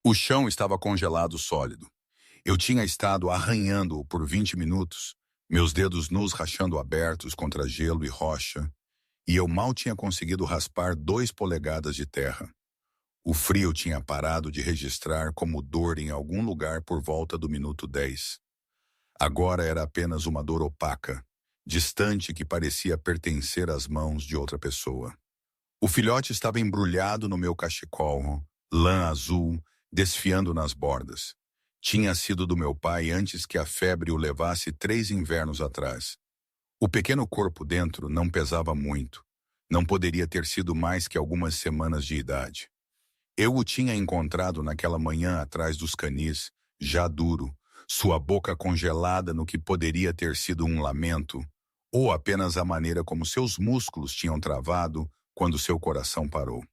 O chão estava congelado sólido. Eu tinha estado arranhando-o por 20 minutos, meus dedos nus rachando abertos contra gelo e rocha, e eu mal tinha conseguido raspar 2 polegadas de terra. O frio tinha parado de registrar como dor em algum lugar por volta do minuto 10. Agora era apenas uma dor opaca, distante que parecia pertencer às mãos de outra pessoa. O filhote estava embrulhado no meu cachecol, lã azul, desfiando nas bordas. Tinha sido do meu pai antes que a febre o levasse 3 invernos atrás. O pequeno corpo dentro não pesava muito. Não poderia ter sido mais que algumas semanas de idade. Eu o tinha encontrado naquela manhã atrás dos canis, já duro, sua boca congelada no que poderia ter sido um lamento, ou apenas a maneira como seus músculos tinham travado quando seu coração parou.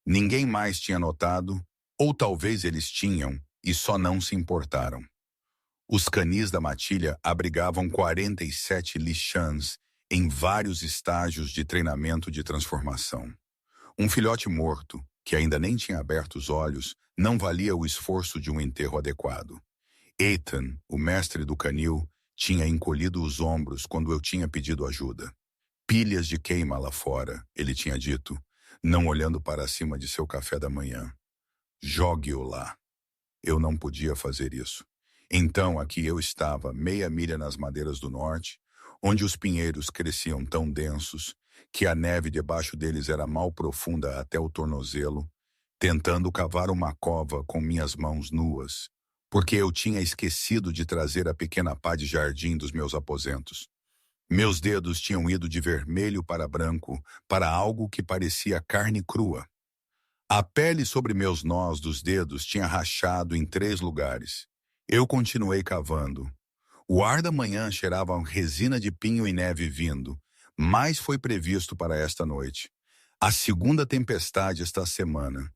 Ninguém mais tinha notado, ou talvez eles tinham, e só não se importaram. Os canis da matilha abrigavam 47 lixãs em vários estágios de treinamento de transformação. Um filhote morto, que ainda nem tinha aberto os olhos, não valia o esforço de um enterro adequado. Ethan, o mestre do canil, tinha encolhido os ombros quando eu tinha pedido ajuda. Pilhas de queima lá fora, ele tinha dito, não olhando para cima de seu café da manhã. Jogue-o lá. Eu não podia fazer isso. Então aqui eu estava, meia milha nas madeiras do norte, onde os pinheiros cresciam tão densos que a neve debaixo deles era mal profunda até o tornozelo, tentando cavar uma cova com minhas mãos nuas, porque eu tinha esquecido de trazer a pequena pá de jardim dos meus aposentos. Meus dedos tinham ido de vermelho para branco, para algo que parecia carne crua. A pele sobre meus nós dos dedos tinha rachado em 3 lugares. Eu continuei cavando. O ar da manhã cheirava a resina de pinho e neve vindo, mas foi previsto para esta noite. A segunda tempestade esta semana.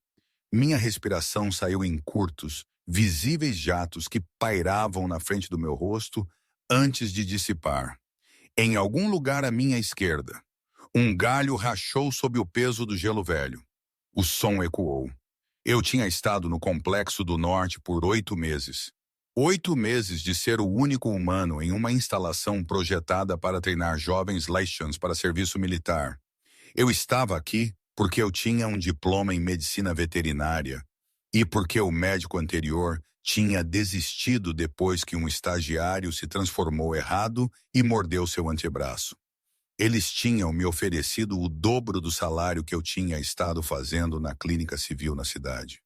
Minha respiração saiu em curtos, visíveis jatos que pairavam na frente do meu rosto antes de dissipar. Em algum lugar à minha esquerda, um galho rachou sob o peso do gelo velho. O som ecoou. Eu tinha estado no Complexo do Norte por 8 meses. 8 meses de ser o único humano em uma instalação projetada para treinar jovens Leishans para serviço militar. Eu estava aqui porque eu tinha um diploma em medicina veterinária e porque o médico anterior tinha desistido depois que um estagiário se transformou errado e mordeu seu antebraço. Eles tinham me oferecido o dobro do salário que eu tinha estado fazendo na clínica civil na cidade.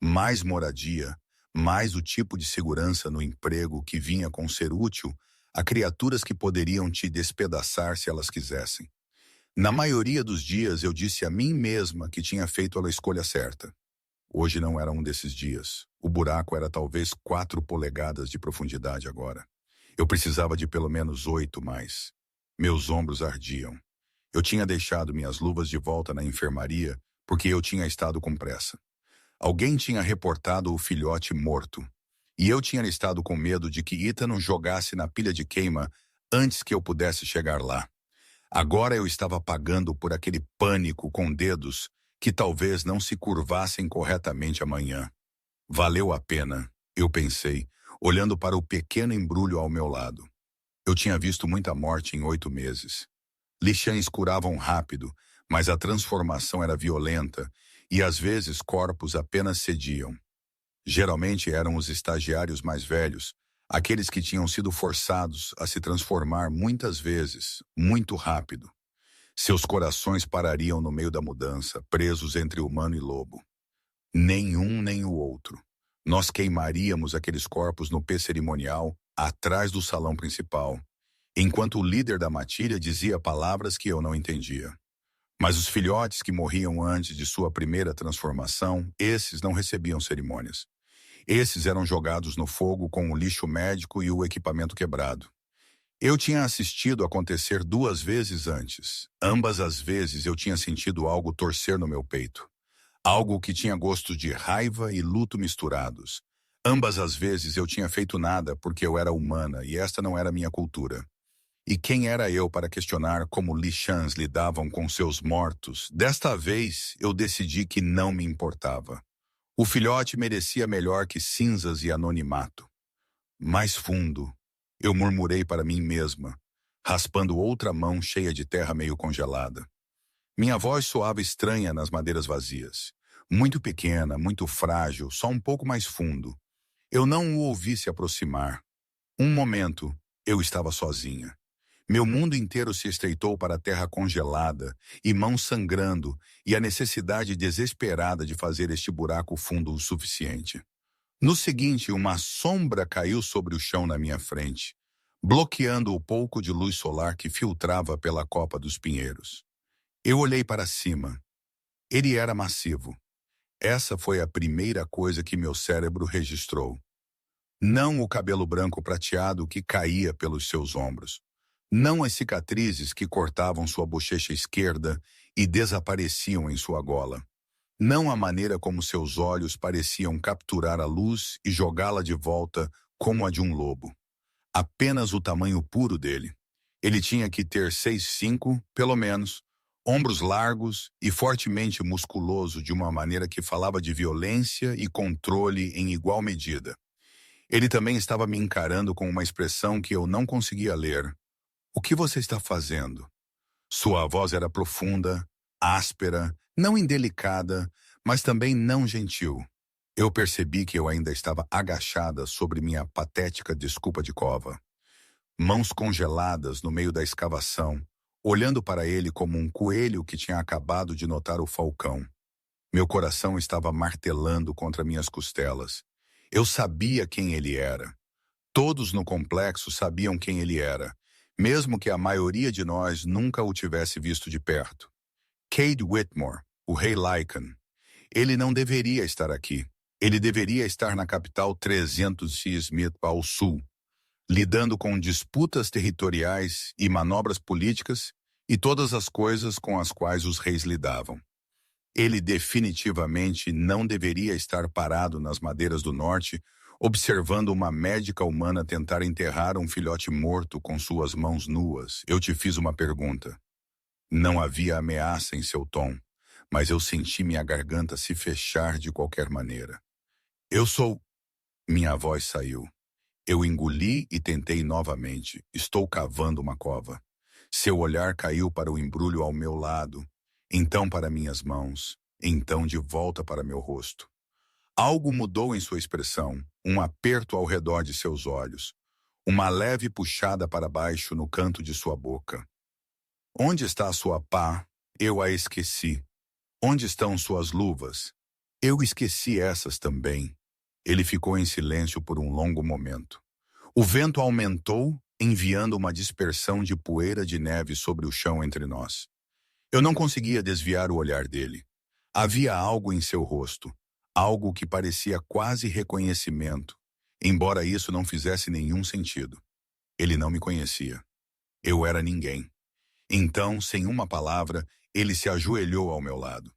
Mais moradia, mais o tipo de segurança no emprego que vinha com ser útil a criaturas que poderiam te despedaçar se elas quisessem. Na maioria dos dias eu disse a mim mesma que tinha feito a escolha certa. Hoje não era um desses dias. O buraco era talvez 4 polegadas de profundidade agora. Eu precisava de pelo menos 8 mais. Meus ombros ardiam. Eu tinha deixado minhas luvas de volta na enfermaria porque eu tinha estado com pressa. Alguém tinha reportado o filhote morto. E eu tinha estado com medo de que Ethan o jogasse na pilha de queima antes que eu pudesse chegar lá. Agora eu estava pagando por aquele pânico com dedos que talvez não se curvassem corretamente amanhã. Valeu a pena, eu pensei, olhando para o pequeno embrulho ao meu lado. Eu tinha visto muita morte em 8 meses. Lixães curavam rápido, mas a transformação era violenta e às vezes corpos apenas cediam. Geralmente eram os estagiários mais velhos, aqueles que tinham sido forçados a se transformar muitas vezes, muito rápido. Seus corações parariam no meio da mudança, presos entre humano e lobo. Nenhum nem o outro. Nós queimaríamos aqueles corpos no P cerimonial, atrás do salão principal, enquanto o líder da matilha dizia palavras que eu não entendia. Mas os filhotes que morriam antes de sua primeira transformação, esses não recebiam cerimônias. Esses eram jogados no fogo com o lixo médico e o equipamento quebrado. Eu tinha assistido acontecer 2 vezes antes. Ambas as vezes eu tinha sentido algo torcer no meu peito. Algo que tinha gosto de raiva e luto misturados. Ambas as vezes eu tinha feito nada porque eu era humana e esta não era minha cultura. E quem era eu para questionar como lixãs lidavam com seus mortos? Desta vez eu decidi que não me importava. O filhote merecia melhor que cinzas e anonimato. Mais fundo, eu murmurei para mim mesma, raspando outra mão cheia de terra meio congelada. Minha voz soava estranha nas madeiras vazias. Muito pequena, muito frágil, só um pouco mais fundo. Eu não o ouvi se aproximar. Um momento, eu estava sozinha. Meu mundo inteiro se estreitou para a terra congelada, e mãos sangrando, e a necessidade desesperada de fazer este buraco fundo o suficiente. No seguinte, uma sombra caiu sobre o chão na minha frente, bloqueando o pouco de luz solar que filtrava pela copa dos pinheiros. Eu olhei para cima. Ele era massivo. Essa foi a primeira coisa que meu cérebro registrou. Não o cabelo branco prateado que caía pelos seus ombros. Não as cicatrizes que cortavam sua bochecha esquerda e desapareciam em sua gola. Não a maneira como seus olhos pareciam capturar a luz e jogá-la de volta como a de um lobo. Apenas o tamanho puro dele. Ele tinha que ter 6'5", pelo menos, ombros largos e fortemente musculoso de uma maneira que falava de violência e controle em igual medida. Ele também estava me encarando com uma expressão que eu não conseguia ler. O que você está fazendo? Sua voz era profunda, áspera, não indelicada, mas também não gentil. Eu percebi que eu ainda estava agachada sobre minha patética desculpa de cova. Mãos congeladas no meio da escavação, olhando para ele como um coelho que tinha acabado de notar o falcão. Meu coração estava martelando contra minhas costelas. Eu sabia quem ele era. Todos no complexo sabiam quem ele era, mesmo que a maioria de nós nunca o tivesse visto de perto. Cade Whitmore, o rei Lycan. Ele não deveria estar aqui. Ele deveria estar na capital 300 Smith ao sul, lidando com disputas territoriais e manobras políticas e todas as coisas com as quais os reis lidavam. Ele definitivamente não deveria estar parado nas madeiras do norte, observando uma médica humana tentar enterrar um filhote morto com suas mãos nuas. Eu te fiz uma pergunta. Não havia ameaça em seu tom, mas eu senti minha garganta se fechar de qualquer maneira. Eu sou... Minha voz saiu. Eu engoli e tentei novamente. Estou cavando uma cova. Seu olhar caiu para o embrulho ao meu lado, então para minhas mãos, então de volta para meu rosto. Algo mudou em sua expressão, um aperto ao redor de seus olhos, uma leve puxada para baixo no canto de sua boca. Onde está a sua pá? Eu a esqueci. Onde estão suas luvas? Eu esqueci essas também. Ele ficou em silêncio por um longo momento. O vento aumentou, enviando uma dispersão de poeira de neve sobre o chão entre nós. Eu não conseguia desviar o olhar dele. Havia algo em seu rosto, algo que parecia quase reconhecimento, embora isso não fizesse nenhum sentido. Ele não me conhecia. Eu era ninguém. Então, sem uma palavra, ele se ajoelhou ao meu lado.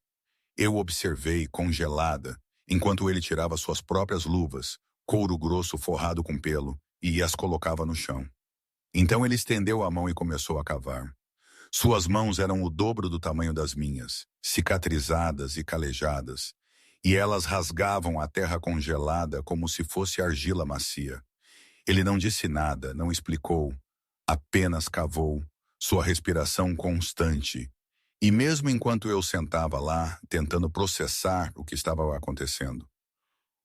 Eu observei, congelada, enquanto ele tirava suas próprias luvas, couro grosso forrado com pelo, e as colocava no chão. Então ele estendeu a mão e começou a cavar. Suas mãos eram o dobro do tamanho das minhas, cicatrizadas e calejadas, e elas rasgavam a terra congelada como se fosse argila macia. Ele não disse nada, não explicou, apenas cavou, sua respiração constante. E mesmo enquanto eu sentava lá, tentando processar o que estava acontecendo,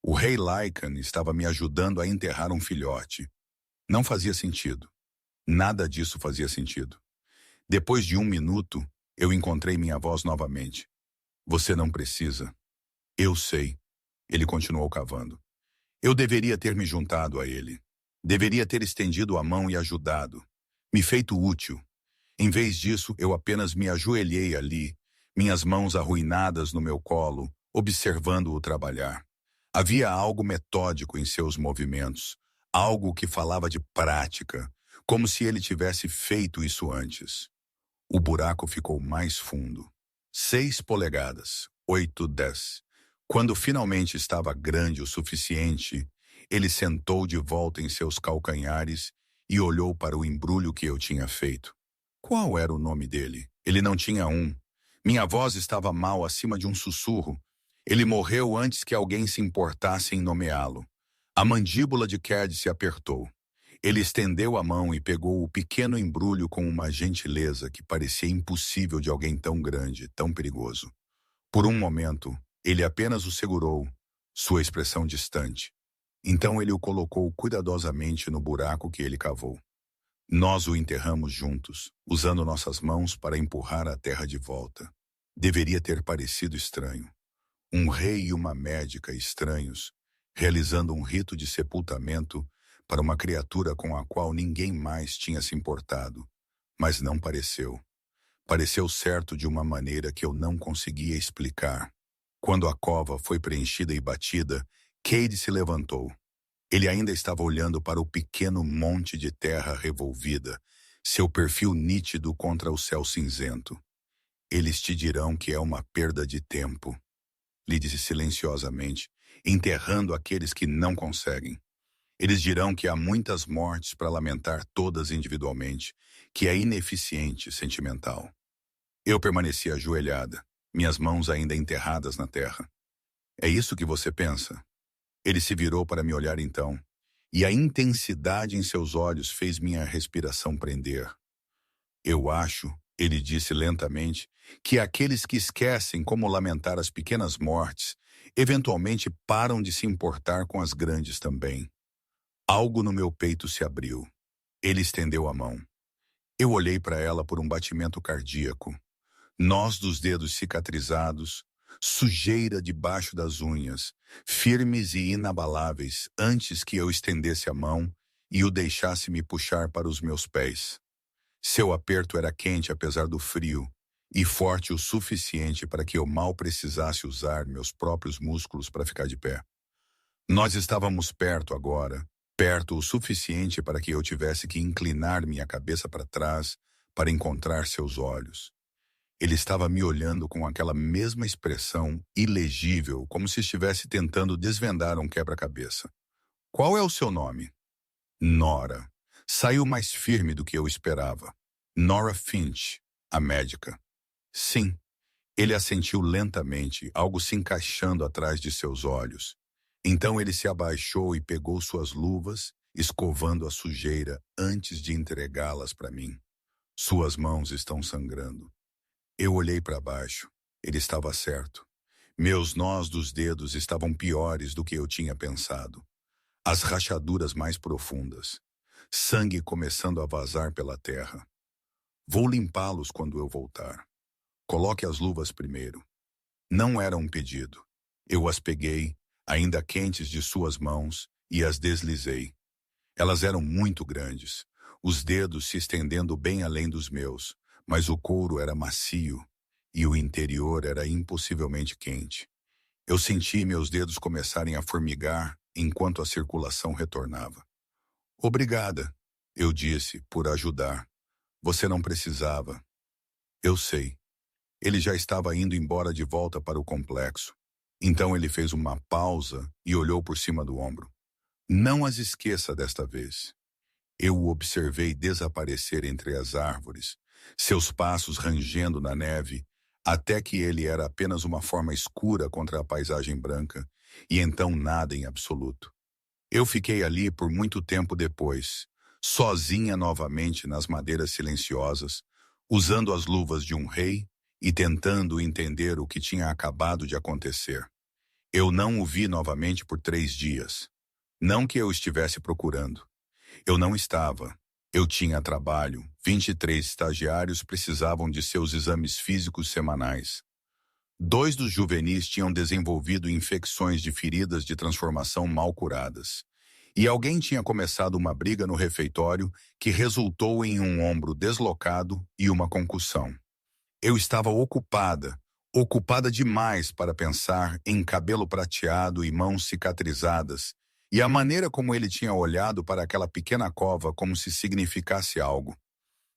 o rei Lycan estava me ajudando a enterrar um filhote. Não fazia sentido. Nada disso fazia sentido. Depois de 1 minuto, eu encontrei minha voz novamente. Você não precisa. Eu sei. Ele continuou cavando. Eu deveria ter me juntado a ele. Deveria ter estendido a mão e ajudado. Me feito útil. Em vez disso, eu apenas me ajoelhei ali, minhas mãos arruinadas no meu colo, observando-o trabalhar. Havia algo metódico em seus movimentos, algo que falava de prática, como se ele tivesse feito isso antes. O buraco ficou mais fundo. 6 polegadas, 8, 10. Quando finalmente estava grande o suficiente, ele sentou de volta em seus calcanhares e olhou para o embrulho que eu tinha feito. Qual era o nome dele? Ele não tinha um. Minha voz estava mal acima de um sussurro, Ele morreu antes que alguém se importasse em nomeá-lo. A mandíbula de Cad se apertou. Ele estendeu a mão e pegou o pequeno embrulho com uma gentileza que parecia impossível de alguém tão grande, tão perigoso. Por um momento, ele apenas o segurou, sua expressão distante. Então ele o colocou cuidadosamente no buraco que ele cavou. Nós o enterramos juntos, usando nossas mãos para empurrar a terra de volta. Deveria ter parecido estranho. Um rei e uma médica estranhos, realizando um rito de sepultamento para uma criatura com a qual ninguém mais tinha se importado. Mas não pareceu. Pareceu certo de uma maneira que eu não conseguia explicar. Quando a cova foi preenchida e batida, Cade se levantou. Ele ainda estava olhando para o pequeno monte de terra revolvida, seu perfil nítido contra o céu cinzento. Eles te dirão que é uma perda de tempo, lhe disse silenciosamente, enterrando aqueles que não conseguem. Eles dirão que há muitas mortes para lamentar todas individualmente, que é ineficiente sentimental. Eu permaneci ajoelhada, minhas mãos ainda enterradas na terra. É isso que você pensa? Ele se virou para me olhar então, e a intensidade em seus olhos fez minha respiração prender. Eu acho, ele disse lentamente, que aqueles que esquecem como lamentar as pequenas mortes, eventualmente param de se importar com as grandes também. Algo no meu peito se abriu. Ele estendeu a mão. Eu olhei para ela por um batimento cardíaco. Nós dos dedos cicatrizados, sujeira debaixo das unhas, firmes e inabaláveis antes que eu estendesse a mão e o deixasse me puxar para os meus pés. Seu aperto era quente apesar do frio e forte o suficiente para que eu mal precisasse usar meus próprios músculos para ficar de pé. Nós estávamos perto agora, perto o suficiente para que eu tivesse que inclinar minha cabeça para trás para encontrar seus olhos. Ele estava me olhando com aquela mesma expressão ilegível, como se estivesse tentando desvendar um quebra-cabeça. Qual é o seu nome? Nora. Saiu mais firme do que eu esperava. Nora Finch, a médica. Sim. Ele assentiu lentamente, algo se encaixando atrás de seus olhos. Então ele se abaixou e pegou suas luvas, escovando a sujeira antes de entregá-las para mim. Suas mãos estão sangrando. Eu olhei para baixo. Ele estava certo. Meus nós dos dedos estavam piores do que eu tinha pensado. As rachaduras mais profundas. Sangue começando a vazar pela terra. Vou limpá-los quando eu voltar. Coloque as luvas primeiro. Não era um pedido. Eu as peguei, ainda quentes de suas mãos, e as deslizei. Elas eram muito grandes, os dedos se estendendo bem além dos meus, mas o couro era macio e o interior era impossivelmente quente. Eu senti meus dedos começarem a formigar enquanto a circulação retornava. Obrigada, eu disse, por ajudar. Você não precisava. Eu sei. Ele já estava indo embora de volta para o complexo. Então ele fez uma pausa e olhou por cima do ombro. Não as esqueça desta vez. Eu o observei desaparecer entre as árvores, seus passos rangendo na neve, até que ele era apenas uma forma escura contra a paisagem branca, e então nada em absoluto. Eu fiquei ali por muito tempo depois, sozinha novamente nas madeiras silenciosas, usando as luvas de um rei e tentando entender o que tinha acabado de acontecer. Eu não o vi novamente por 3 dias. Não que eu estivesse procurando. Eu não estava. Eu tinha trabalho. 23 estagiários precisavam de seus exames físicos semanais. 2 dos juvenis tinham desenvolvido infecções de feridas de transformação mal curadas. E alguém tinha começado uma briga no refeitório que resultou em um ombro deslocado e uma concussão. Eu estava ocupada demais para pensar em cabelo prateado e mãos cicatrizadas, e a maneira como ele tinha olhado para aquela pequena cova como se significasse algo.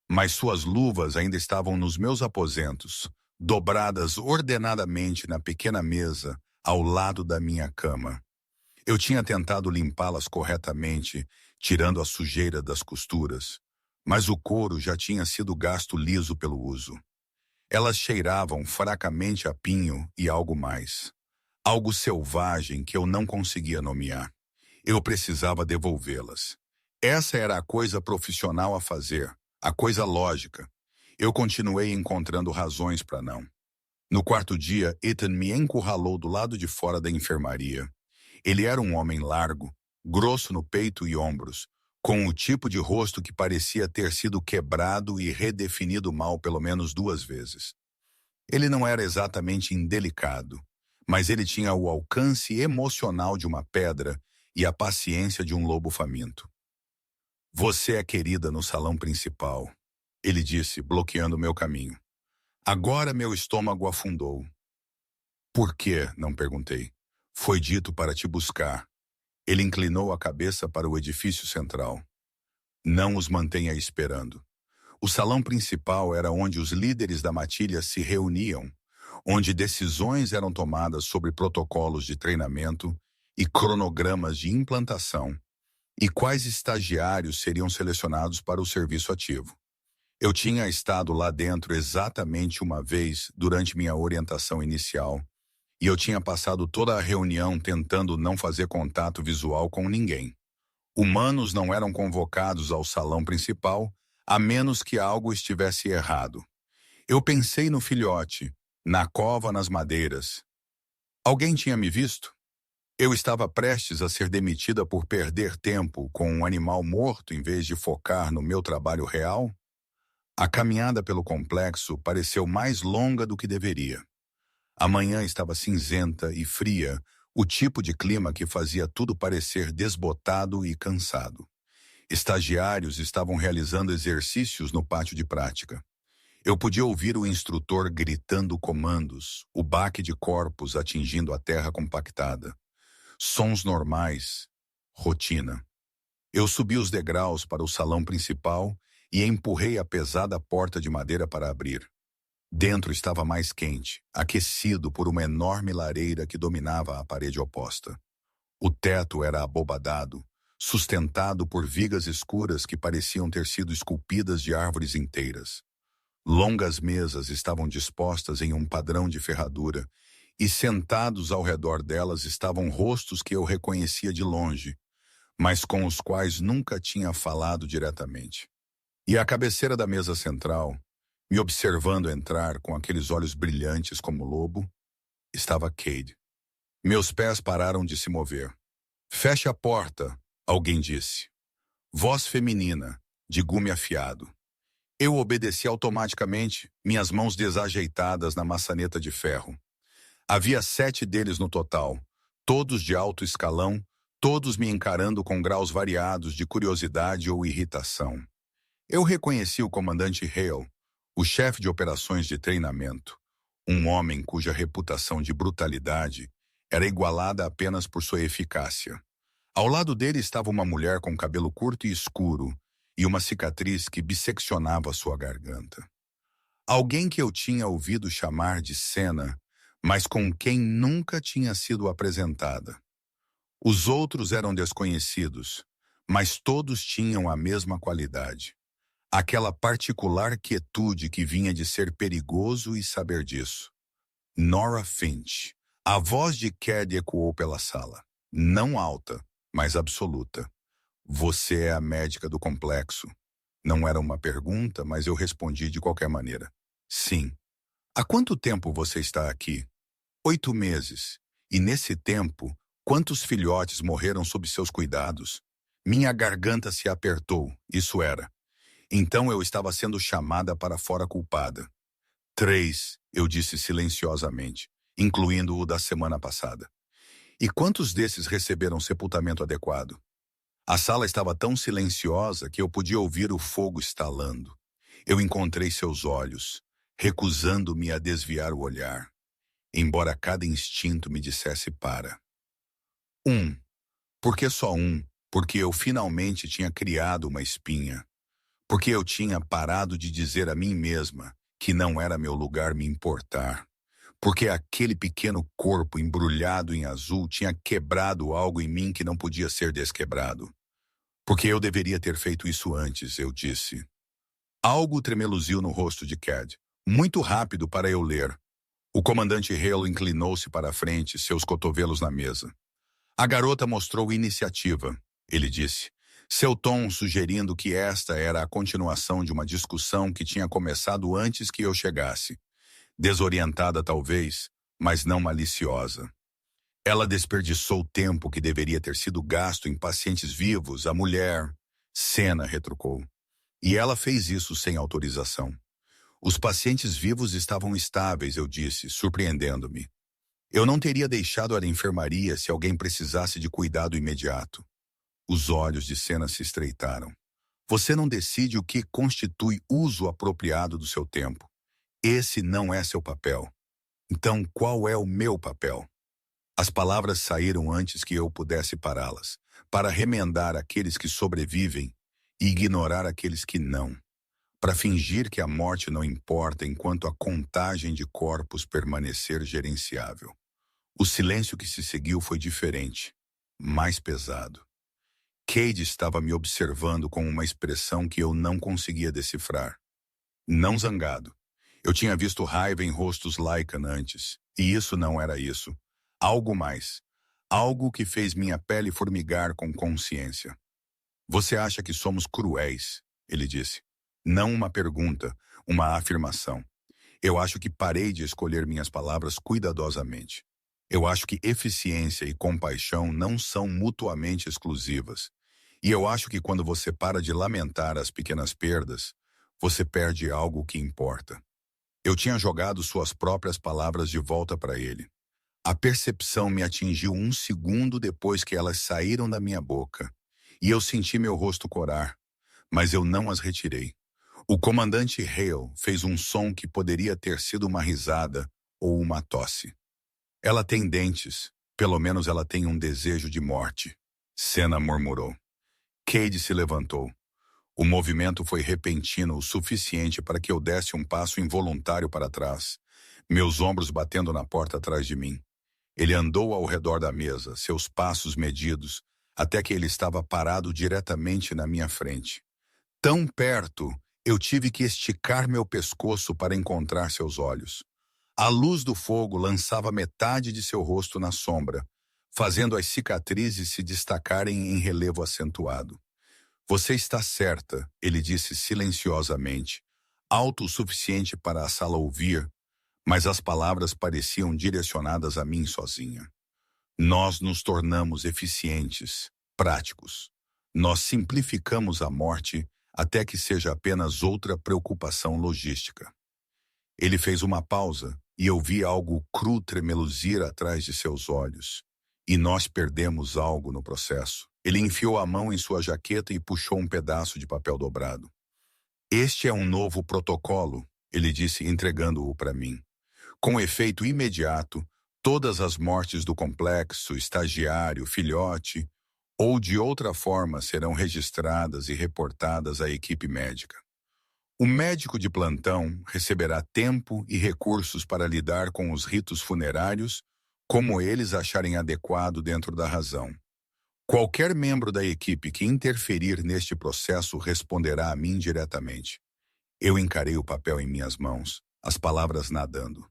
Mas suas luvas ainda estavam nos meus aposentos, dobradas ordenadamente na pequena mesa ao lado da minha cama. Eu tinha tentado limpá-las corretamente, tirando a sujeira das costuras, mas o couro já tinha sido gasto liso pelo uso. Elas cheiravam fracamente a pinho e algo mais. Algo selvagem que eu não conseguia nomear. Eu precisava devolvê-las. Essa era a coisa profissional a fazer, a coisa lógica. Eu continuei encontrando razões para não. No quarto dia, Ethan me encurralou do lado de fora da enfermaria. Ele era um homem largo, grosso no peito e ombros, com o tipo de rosto que parecia ter sido quebrado e redefinido mal pelo menos 2 vezes. Ele não era exatamente indelicado, mas ele tinha o alcance emocional de uma pedra e a paciência de um lobo faminto. Você é querida no salão principal, ele disse, bloqueando meu caminho. Agora meu estômago afundou. Por quê? Não perguntei. Foi dito para te buscar. Ele inclinou a cabeça para o edifício central. Não os mantenha esperando. O salão principal era onde os líderes da matilha se reuniam, onde decisões eram tomadas sobre protocolos de treinamento e cronogramas de implantação, e quais estagiários seriam selecionados para o serviço ativo. Eu tinha estado lá dentro exatamente uma vez durante minha orientação inicial, e eu tinha passado toda a reunião tentando não fazer contato visual com ninguém. Humanos não eram convocados ao salão principal, a menos que algo estivesse errado. Eu pensei no filhote, na cova nas madeiras. Alguém tinha me visto? Eu estava prestes a ser demitida por perder tempo com um animal morto em vez de focar no meu trabalho real? A caminhada pelo complexo pareceu mais longa do que deveria. A manhã estava cinzenta e fria, o tipo de clima que fazia tudo parecer desbotado e cansado. Estagiários estavam realizando exercícios no pátio de prática. Eu podia ouvir o instrutor gritando comandos, o baque de corpos atingindo a terra compactada. Sons normais, rotina. Eu subi os degraus para o salão principal e empurrei a pesada porta de madeira para abrir. Dentro estava mais quente, aquecido por uma enorme lareira que dominava a parede oposta. O teto era abobadado, sustentado por vigas escuras que pareciam ter sido esculpidas de árvores inteiras. Longas mesas estavam dispostas em um padrão de ferradura, e sentados ao redor delas estavam rostos que eu reconhecia de longe, mas com os quais nunca tinha falado diretamente. E à cabeceira da mesa central, me observando entrar com aqueles olhos brilhantes como lobo, estava Cade. Meus pés pararam de se mover. Feche a porta, alguém disse. Voz feminina, de gume afiado. Eu obedeci automaticamente, minhas mãos desajeitadas na maçaneta de ferro. Havia 7 deles no total, todos de alto escalão, todos me encarando com graus variados de curiosidade ou irritação. Eu reconheci o comandante Hale, o chefe de operações de treinamento, um homem cuja reputação de brutalidade era igualada apenas por sua eficácia. Ao lado dele estava uma mulher com cabelo curto e escuro e uma cicatriz que bisseccionava sua garganta. Alguém que eu tinha ouvido chamar de Senna, mas com quem nunca tinha sido apresentada. Os outros eram desconhecidos, mas todos tinham a mesma qualidade. Aquela particular quietude que vinha de ser perigoso e saber disso. Nora Finch. A voz de Cad ecoou pela sala. Não alta, mas absoluta. Você é a médica do complexo. Não era uma pergunta, mas eu respondi de qualquer maneira. Sim. Há quanto tempo você está aqui? 8 meses. E nesse tempo, quantos filhotes morreram sob seus cuidados? Minha garganta se apertou, isso era. Então eu estava sendo chamada para fora culpada. 3, eu disse silenciosamente, incluindo o da semana passada. E quantos desses receberam sepultamento adequado? A sala estava tão silenciosa que eu podia ouvir o fogo estalando. Eu encontrei seus olhos, recusando-me a desviar o olhar, embora cada instinto me dissesse para. 1. Por que só um? Porque eu finalmente tinha criado uma espinha. Porque eu tinha parado de dizer a mim mesma que não era meu lugar me importar. Porque aquele pequeno corpo embrulhado em azul tinha quebrado algo em mim que não podia ser desquebrado. Porque eu deveria ter feito isso antes, eu disse. Algo tremeluziu no rosto de Cad, muito rápido para eu ler. O comandante Hale inclinou-se para a frente, seus cotovelos na mesa. A garota mostrou iniciativa, ele disse, seu tom sugerindo que esta era a continuação de uma discussão que tinha começado antes que eu chegasse. Desorientada talvez, mas não maliciosa. Ela desperdiçou tempo que deveria ter sido gasto em pacientes vivos, a mulher. Senna retrucou. E ela fez isso sem autorização. Os pacientes vivos estavam estáveis, eu disse, surpreendendo-me. Eu não teria deixado a enfermaria se alguém precisasse de cuidado imediato. Os olhos de Senna se estreitaram. Você não decide o que constitui uso apropriado do seu tempo. Esse não é seu papel. Então, qual é o meu papel? As palavras saíram antes que eu pudesse pará-las, para remendar aqueles que sobrevivem e ignorar aqueles que não, para fingir que a morte não importa enquanto a contagem de corpos permanecer gerenciável. O silêncio que se seguiu foi diferente, mais pesado. Cade estava me observando com uma expressão que eu não conseguia decifrar. Não zangado. Eu tinha visto raiva em rostos Lycan antes, e isso não era isso. Algo mais. Algo que fez minha pele formigar com consciência. Você acha que somos cruéis, ele disse. Não uma pergunta, uma afirmação. Eu acho que parei de escolher minhas palavras cuidadosamente. Eu acho que eficiência e compaixão não são mutuamente exclusivas. E eu acho que quando você para de lamentar as pequenas perdas, você perde algo que importa. Eu tinha jogado suas próprias palavras de volta para ele. A percepção me atingiu um segundo depois que elas saíram da minha boca, e eu senti meu rosto corar, mas eu não as retirei. O comandante Hale fez um som que poderia ter sido uma risada ou uma tosse. Ela tem dentes, pelo menos ela tem um desejo de morte, Senna murmurou. Cade se levantou. O movimento foi repentino o suficiente para que eu desse um passo involuntário para trás, meus ombros batendo na porta atrás de mim. Ele andou ao redor da mesa, seus passos medidos, até que ele estava parado diretamente na minha frente. Tão perto, eu tive que esticar meu pescoço para encontrar seus olhos. A luz do fogo lançava metade de seu rosto na sombra, fazendo as cicatrizes se destacarem em relevo acentuado. Você está certa, ele disse silenciosamente, alto o suficiente para a sala ouvir, mas as palavras pareciam direcionadas a mim sozinha. Nós nos tornamos eficientes, práticos. Nós simplificamos a morte até que seja apenas outra preocupação logística. Ele fez uma pausa e eu vi algo cru tremeluzir atrás de seus olhos. E nós perdemos algo no processo. Ele enfiou a mão em sua jaqueta e puxou um pedaço de papel dobrado. Este é um novo protocolo, ele disse entregando-o para mim. Com efeito imediato, todas as mortes do complexo, estagiário, filhote, ou de outra forma serão registradas e reportadas à equipe médica. O médico de plantão receberá tempo e recursos para lidar com os ritos funerários como eles acharem adequado dentro da razão. Qualquer membro da equipe que interferir neste processo responderá a mim diretamente. Eu encarei o papel em minhas mãos, as palavras nadando.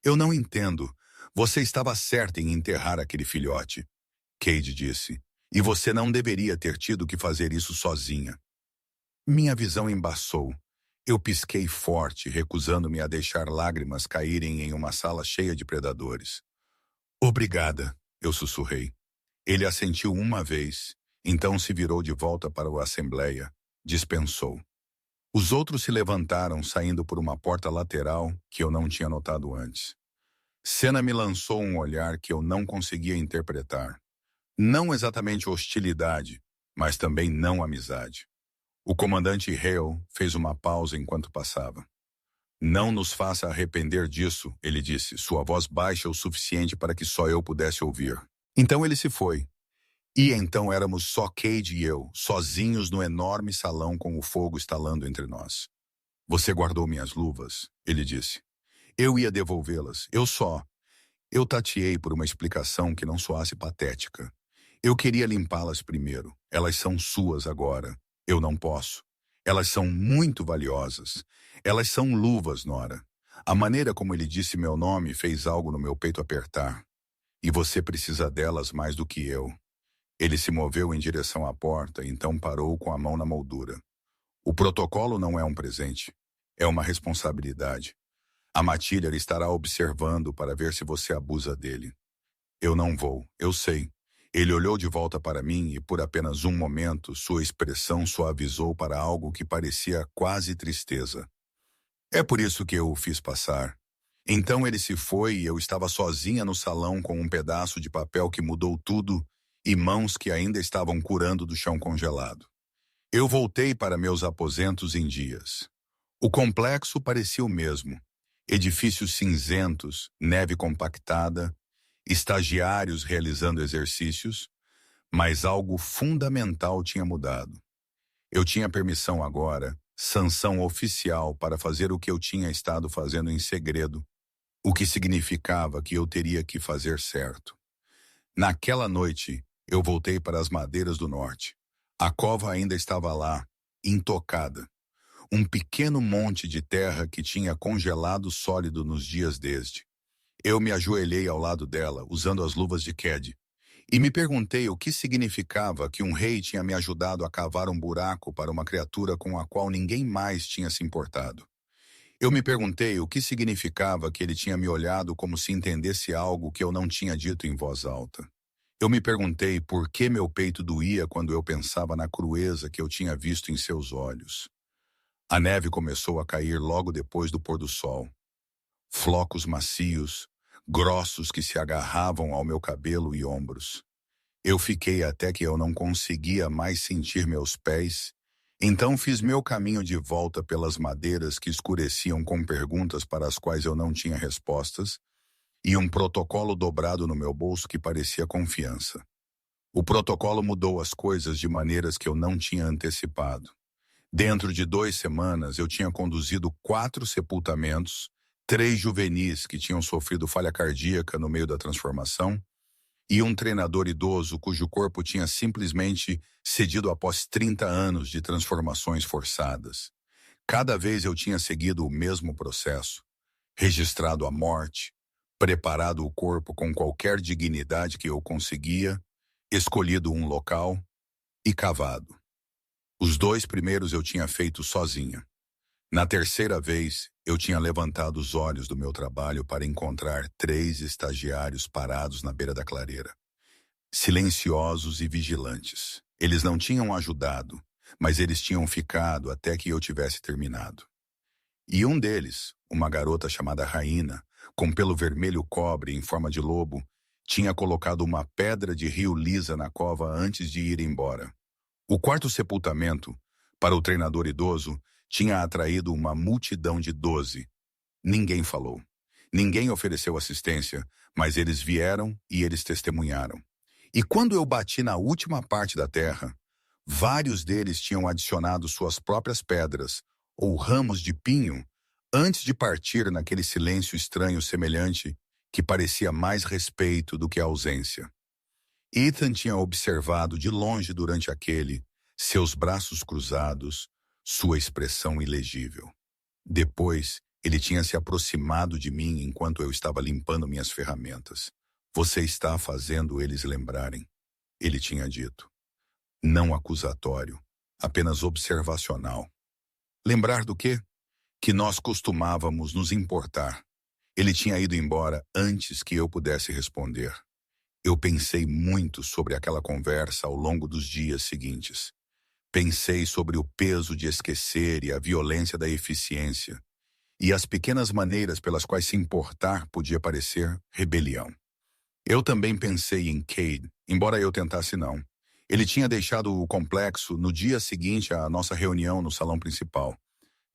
Eu não entendo. Você estava certa em enterrar aquele filhote, Cade disse, e você não deveria ter tido que fazer isso sozinha. Minha visão embaçou. Eu pisquei forte, recusando-me a deixar lágrimas caírem em uma sala cheia de predadores. Obrigada, eu sussurrei. Ele assentiu uma vez, então se virou de volta para a assembleia, dispensou. Os outros se levantaram, saindo por uma porta lateral que eu não tinha notado antes. Senna me lançou um olhar que eu não conseguia interpretar. Não exatamente hostilidade, mas também não amizade. O comandante Hale fez uma pausa enquanto passava. Não nos faça arrepender disso, ele disse, sua voz baixa o suficiente para que só eu pudesse ouvir. Então ele se foi. E então éramos só Cade e eu, sozinhos no enorme salão com o fogo estalando entre nós. Você guardou minhas luvas, ele disse. Eu ia devolvê-las, Eu tateei por uma explicação que não soasse patética. Eu queria limpá-las primeiro. Elas são suas agora. Eu não posso. Elas são muito valiosas. Elas são luvas, Nora. A maneira como ele disse meu nome fez algo no meu peito apertar. E você precisa delas mais do que eu. Ele se moveu em direção à porta, então parou com a mão na moldura. O protocolo não é um presente. É uma responsabilidade. A Matilha estará observando para ver se você abusa dele. Eu não vou, eu sei. Ele olhou de volta para mim e por apenas um momento sua expressão suavizou para algo que parecia quase tristeza. É por isso que eu o fiz passar. Então ele se foi e eu estava sozinha no salão com um pedaço de papel que mudou tudo e mãos que ainda estavam curando do chão congelado. Eu voltei para meus aposentos em dias. O complexo parecia o mesmo. Edifícios cinzentos, neve compactada, estagiários realizando exercícios, mas algo fundamental tinha mudado. Eu tinha permissão agora, sanção oficial para fazer o que eu tinha estado fazendo em segredo, o que significava que eu teria que fazer certo. Naquela noite, eu voltei para as madeiras do norte. A cova ainda estava lá, intocada. Um pequeno monte de terra que tinha congelado sólido nos dias desde. Eu me ajoelhei ao lado dela, usando as luvas de Ked, e me perguntei o que significava que um rei tinha me ajudado a cavar um buraco para uma criatura com a qual ninguém mais tinha se importado. Eu me perguntei o que significava que ele tinha me olhado como se entendesse algo que eu não tinha dito em voz alta. Eu me perguntei por que meu peito doía quando eu pensava na crueza que eu tinha visto em seus olhos. A neve começou a cair logo depois do pôr do sol. Flocos macios, grossos que se agarravam ao meu cabelo e ombros. Eu fiquei até que eu não conseguia mais sentir meus pés, então fiz meu caminho de volta pelas madeiras que escureciam com perguntas para as quais eu não tinha respostas, e um protocolo dobrado no meu bolso que parecia confiança. O protocolo mudou as coisas de maneiras que eu não tinha antecipado. Dentro de 2 semanas, eu tinha conduzido 4 sepultamentos, 3 juvenis que tinham sofrido falha cardíaca no meio da transformação, e um treinador idoso cujo corpo tinha simplesmente cedido após 30 anos de transformações forçadas. Cada vez eu tinha seguido o mesmo processo, registrado a morte, preparado o corpo com qualquer dignidade que eu conseguia, escolhido um local e cavado. Os 2 primeiros eu tinha feito sozinha. Na terceira vez, eu tinha levantado os olhos do meu trabalho para encontrar 3 estagiários parados na beira da clareira. Silenciosos e vigilantes. Eles não tinham ajudado, mas eles tinham ficado até que eu tivesse terminado. E um deles, uma garota chamada Raina, com pelo vermelho cobre em forma de lobo, tinha colocado uma pedra de rio lisa na cova antes de ir embora. O quarto sepultamento, para o treinador idoso, tinha atraído uma multidão de 12. Ninguém falou. Ninguém ofereceu assistência, mas eles vieram e eles testemunharam. E quando eu bati na última parte da terra, vários deles tinham adicionado suas próprias pedras, ou ramos de pinho, antes de partir naquele silêncio estranho semelhante que parecia mais respeito do que ausência. Ethan tinha observado de longe durante aquele, seus braços cruzados, sua expressão ilegível. Depois, ele tinha se aproximado de mim enquanto eu estava limpando minhas ferramentas. Você está fazendo eles lembrarem, ele tinha dito. Não acusatório, apenas observacional. Lembrar do quê? Que nós costumávamos nos importar. Ele tinha ido embora antes que eu pudesse responder. Eu pensei muito sobre aquela conversa ao longo dos dias seguintes. Pensei sobre o peso de esquecer e a violência da eficiência, e as pequenas maneiras pelas quais se importar podia parecer rebelião. Eu também pensei em Cade, embora eu tentasse não. Ele tinha deixado o complexo no dia seguinte à nossa reunião no salão principal.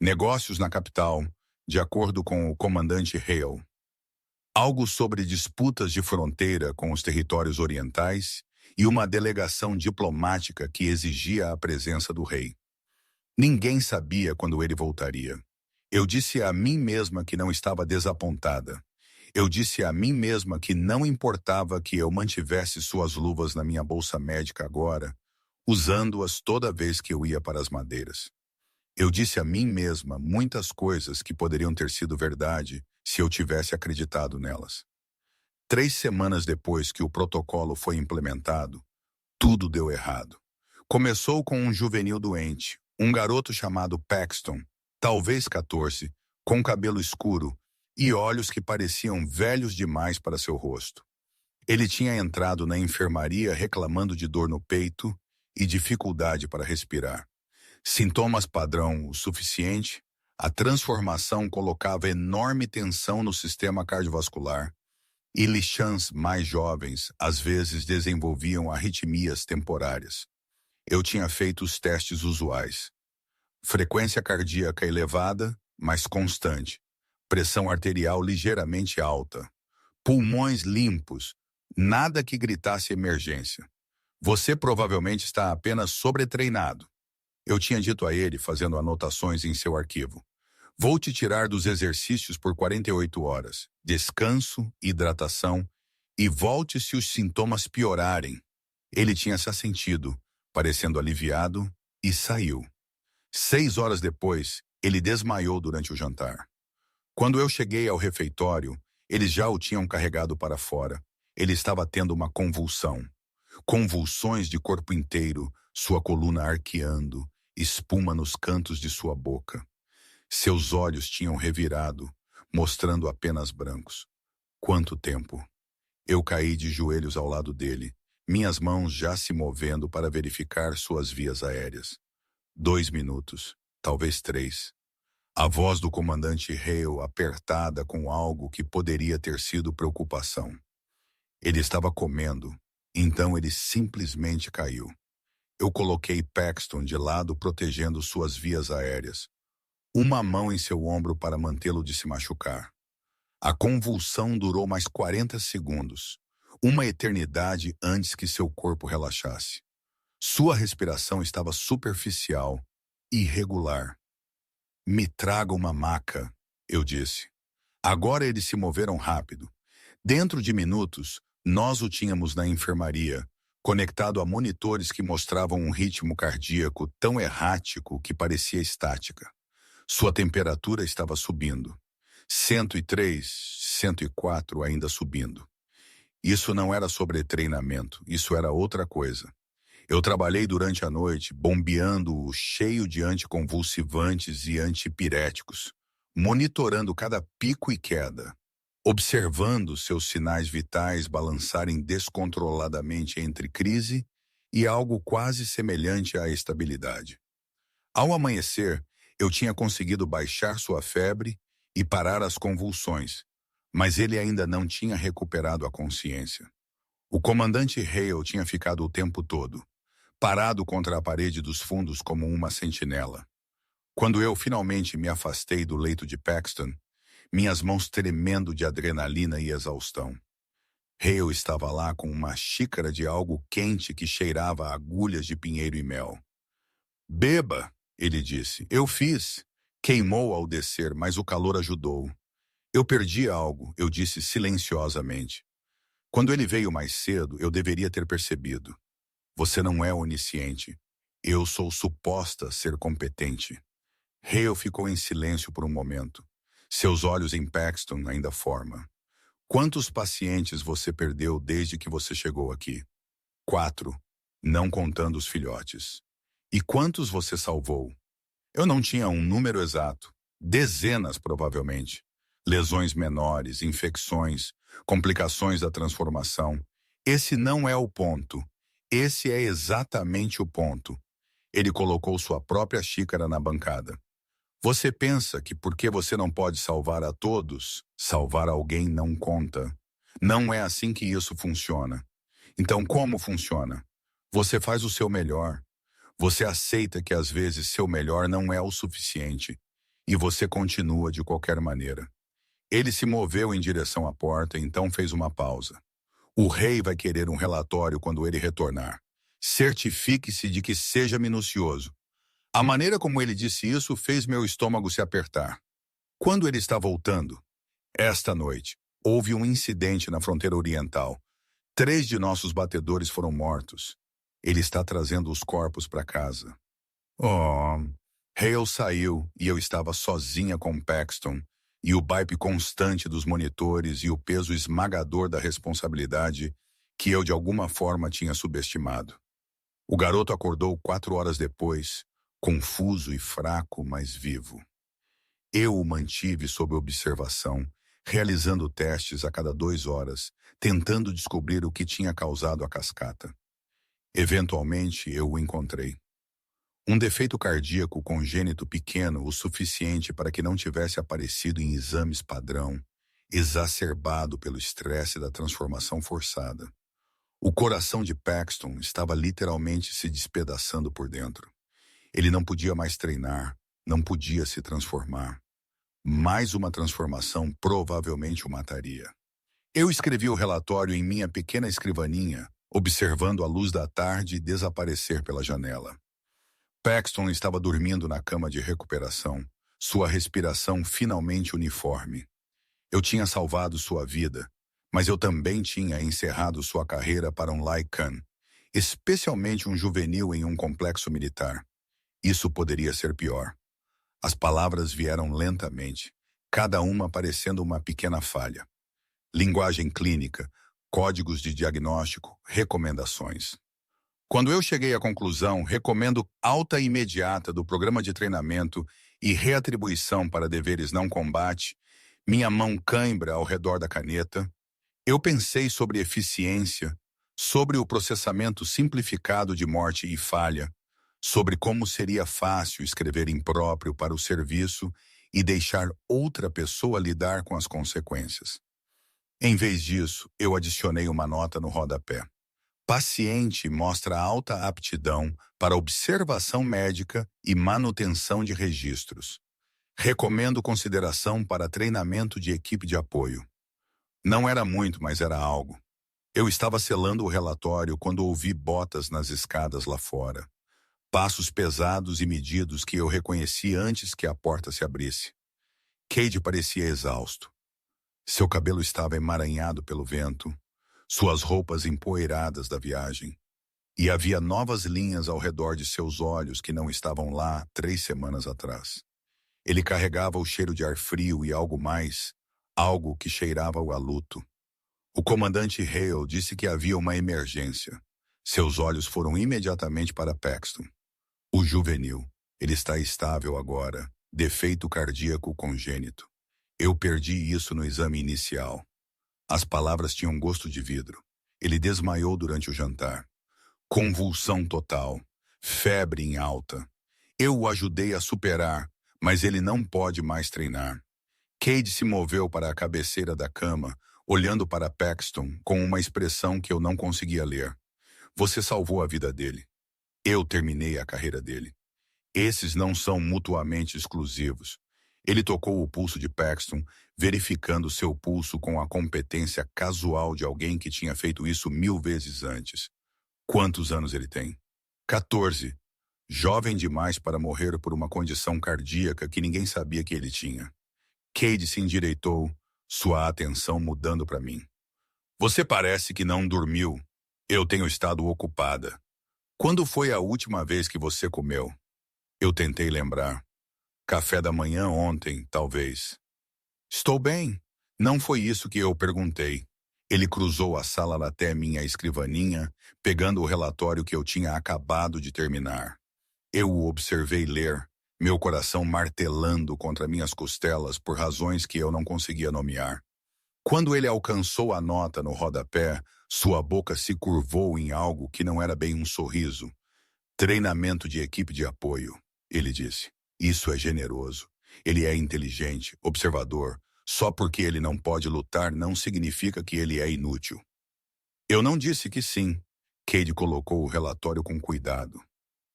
Negócios na capital, de acordo com o comandante Hale. Algo sobre disputas de fronteira com os territórios orientais e uma delegação diplomática que exigia a presença do rei. Ninguém sabia quando ele voltaria. Eu disse a mim mesma que não estava desapontada. Eu disse a mim mesma que não importava que eu mantivesse suas luvas na minha bolsa médica agora, usando-as toda vez que eu ia para as madeiras. Eu disse a mim mesma muitas coisas que poderiam ter sido verdade se eu tivesse acreditado nelas. 3 semanas depois que o protocolo foi implementado, tudo deu errado. Começou com um juvenil doente, um garoto chamado Paxton, talvez 14, com cabelo escuro e olhos que pareciam velhos demais para seu rosto. Ele tinha entrado na enfermaria reclamando de dor no peito e dificuldade para respirar. Sintomas padrão o suficiente, a transformação colocava enorme tensão no sistema cardiovascular e lixãs mais jovens às vezes desenvolviam arritmias temporárias. Eu tinha feito os testes usuais. Frequência cardíaca elevada, mas constante. Pressão arterial ligeiramente alta. Pulmões limpos. Nada que gritasse emergência. Você provavelmente está apenas sobretreinado. Eu tinha dito a ele, fazendo anotações em seu arquivo. Vou te tirar dos exercícios por 48 horas. Descanso, hidratação e volte se os sintomas piorarem. Ele tinha se assentido, parecendo aliviado, e saiu. 6 horas depois, ele desmaiou durante o jantar. Quando eu cheguei ao refeitório, eles já o tinham carregado para fora. Ele estava tendo uma convulsão. Convulsões de corpo inteiro, sua coluna arqueando, espuma nos cantos de sua boca. Seus olhos tinham revirado, mostrando apenas brancos. Quanto tempo! Eu caí de joelhos ao lado dele, minhas mãos já se movendo para verificar suas vias aéreas. 2 minutos, talvez 3. A voz do comandante Hale apertada com algo que poderia ter sido preocupação. Ele estava comendo, então ele simplesmente caiu. Eu coloquei Paxton de lado protegendo suas vias aéreas. Uma mão em seu ombro para mantê-lo de se machucar. A convulsão durou mais 40 segundos, uma eternidade antes que seu corpo relaxasse. Sua respiração estava superficial, irregular. Me traga uma maca, eu disse. Agora eles se moveram rápido. Dentro de minutos, nós o tínhamos na enfermaria, conectado a monitores que mostravam um ritmo cardíaco tão errático que parecia estática. Sua temperatura estava subindo. 103, 104 ainda subindo. Isso não era sobre treinamento, isso era outra coisa. Eu trabalhei durante a noite, bombeando-o cheio de anticonvulsivantes e antipiréticos, monitorando cada pico e queda, observando seus sinais vitais balançarem descontroladamente entre crise e algo quase semelhante à estabilidade. Ao amanhecer, eu tinha conseguido baixar sua febre e parar as convulsões, mas ele ainda não tinha recuperado a consciência. O comandante Hale tinha ficado o tempo todo, parado contra a parede dos fundos como uma sentinela. Quando eu finalmente me afastei do leito de Paxton, minhas mãos tremendo de adrenalina e exaustão. Hale estava lá com uma xícara de algo quente que cheirava a agulhas de pinheiro e mel. Beba! Ele disse. Eu fiz. Queimou ao descer, mas o calor ajudou. Eu perdi algo, eu disse silenciosamente. Quando ele veio mais cedo, eu deveria ter percebido. Você não é onisciente. Eu sou suposta ser competente. Hale ficou em silêncio por um momento. Seus olhos em Paxton ainda forma. Quantos pacientes você perdeu desde que você chegou aqui? 4, não contando os filhotes. E quantos você salvou? Eu não tinha um número exato. Dezenas, provavelmente. Lesões menores, infecções, complicações da transformação. Esse não é o ponto. Esse é exatamente o ponto. Ele colocou sua própria xícara na bancada. Você pensa que porque você não pode salvar a todos, salvar alguém não conta. Não é assim que isso funciona. Então, como funciona? Você faz o seu melhor. Você aceita que às vezes seu melhor não é o suficiente. E você continua de qualquer maneira. Ele se moveu em direção à porta e então fez uma pausa. O rei vai querer um relatório quando ele retornar. Certifique-se de que seja minucioso. A maneira como ele disse isso fez meu estômago se apertar. Quando ele está voltando? Esta noite, houve um incidente na fronteira oriental. 3 de nossos batedores foram mortos. Ele está trazendo os corpos para casa. Oh, Hale saiu e eu estava sozinha com Paxton, e o baipe constante dos monitores e o peso esmagador da responsabilidade que eu de alguma forma tinha subestimado. O garoto acordou 4 horas depois, confuso e fraco, mas vivo. Eu o mantive sob observação, realizando testes a cada 2 horas, tentando descobrir o que tinha causado a cascata. Eventualmente, eu o encontrei. Um defeito cardíaco congênito pequeno o suficiente para que não tivesse aparecido em exames padrão, exacerbado pelo estresse da transformação forçada. O coração de Paxton estava literalmente se despedaçando por dentro. Ele não podia mais treinar, não podia se transformar. Mais uma transformação provavelmente o mataria. Eu escrevi o relatório em minha pequena escrivaninha, observando a luz da tarde desaparecer pela janela. Paxton estava dormindo na cama de recuperação, sua respiração finalmente uniforme. Eu tinha salvado sua vida, mas eu também tinha encerrado sua carreira para um Lycan, especialmente um juvenil em um complexo militar. Isso poderia ser pior. As palavras vieram lentamente, cada uma parecendo uma pequena falha. Linguagem clínica, códigos de diagnóstico, recomendações. Quando eu cheguei à conclusão, recomendo alta imediata do programa de treinamento e reatribuição para deveres não combate, minha mão cãibra ao redor da caneta, eu pensei sobre eficiência, sobre o processamento simplificado de morte e falha, sobre como seria fácil escrever impróprio para o serviço e deixar outra pessoa lidar com as consequências. Em vez disso, eu adicionei uma nota no rodapé. Paciente mostra alta aptidão para observação médica e manutenção de registros. Recomendo consideração para treinamento de equipe de apoio. Não era muito, mas era algo. Eu estava selando o relatório quando ouvi botas nas escadas lá fora. Passos pesados e medidos que eu reconheci antes que a porta se abrisse. Cade parecia exausto. Seu cabelo estava emaranhado pelo vento, suas roupas empoeiradas da viagem. E havia novas linhas ao redor de seus olhos que não estavam lá 3 semanas atrás. Ele carregava o cheiro de ar frio e algo mais, algo que cheirava a luto. O comandante Hale disse que havia uma emergência. Seus olhos foram imediatamente para Paxton. O juvenil. Ele está estável agora. Defeito cardíaco congênito. Eu perdi isso no exame inicial. As palavras tinham gosto de vidro. Ele desmaiou durante o jantar. Convulsão total. Febre em alta. Eu o ajudei a superar, mas ele não pode mais treinar. Cade se moveu para a cabeceira da cama, olhando para Paxton com uma expressão que eu não conseguia ler. Você salvou a vida dele. Eu terminei a carreira dele. Esses não são mutuamente exclusivos. Ele tocou o pulso de Paxton, verificando seu pulso com a competência casual de alguém que tinha feito isso 1000 vezes antes. Quantos anos ele tem? 14. Jovem demais para morrer por uma condição cardíaca que ninguém sabia que ele tinha. Cade se endireitou, sua atenção mudando para mim. Você parece que não dormiu. Eu tenho estado ocupada. Quando foi a última vez que você comeu? Eu tentei lembrar. Café da manhã ontem, talvez. Estou bem. Não foi isso que eu perguntei. Ele cruzou a sala até minha escrivaninha, pegando o relatório que eu tinha acabado de terminar. Eu o observei ler, meu coração martelando contra minhas costelas por razões que eu não conseguia nomear. Quando ele alcançou a nota no rodapé, sua boca se curvou em algo que não era bem um sorriso. Treinamento de equipe de apoio, ele disse. Isso é generoso. Ele é inteligente, observador. Só porque ele não pode lutar não significa que ele é inútil. Eu não disse que sim. Cade colocou o relatório com cuidado.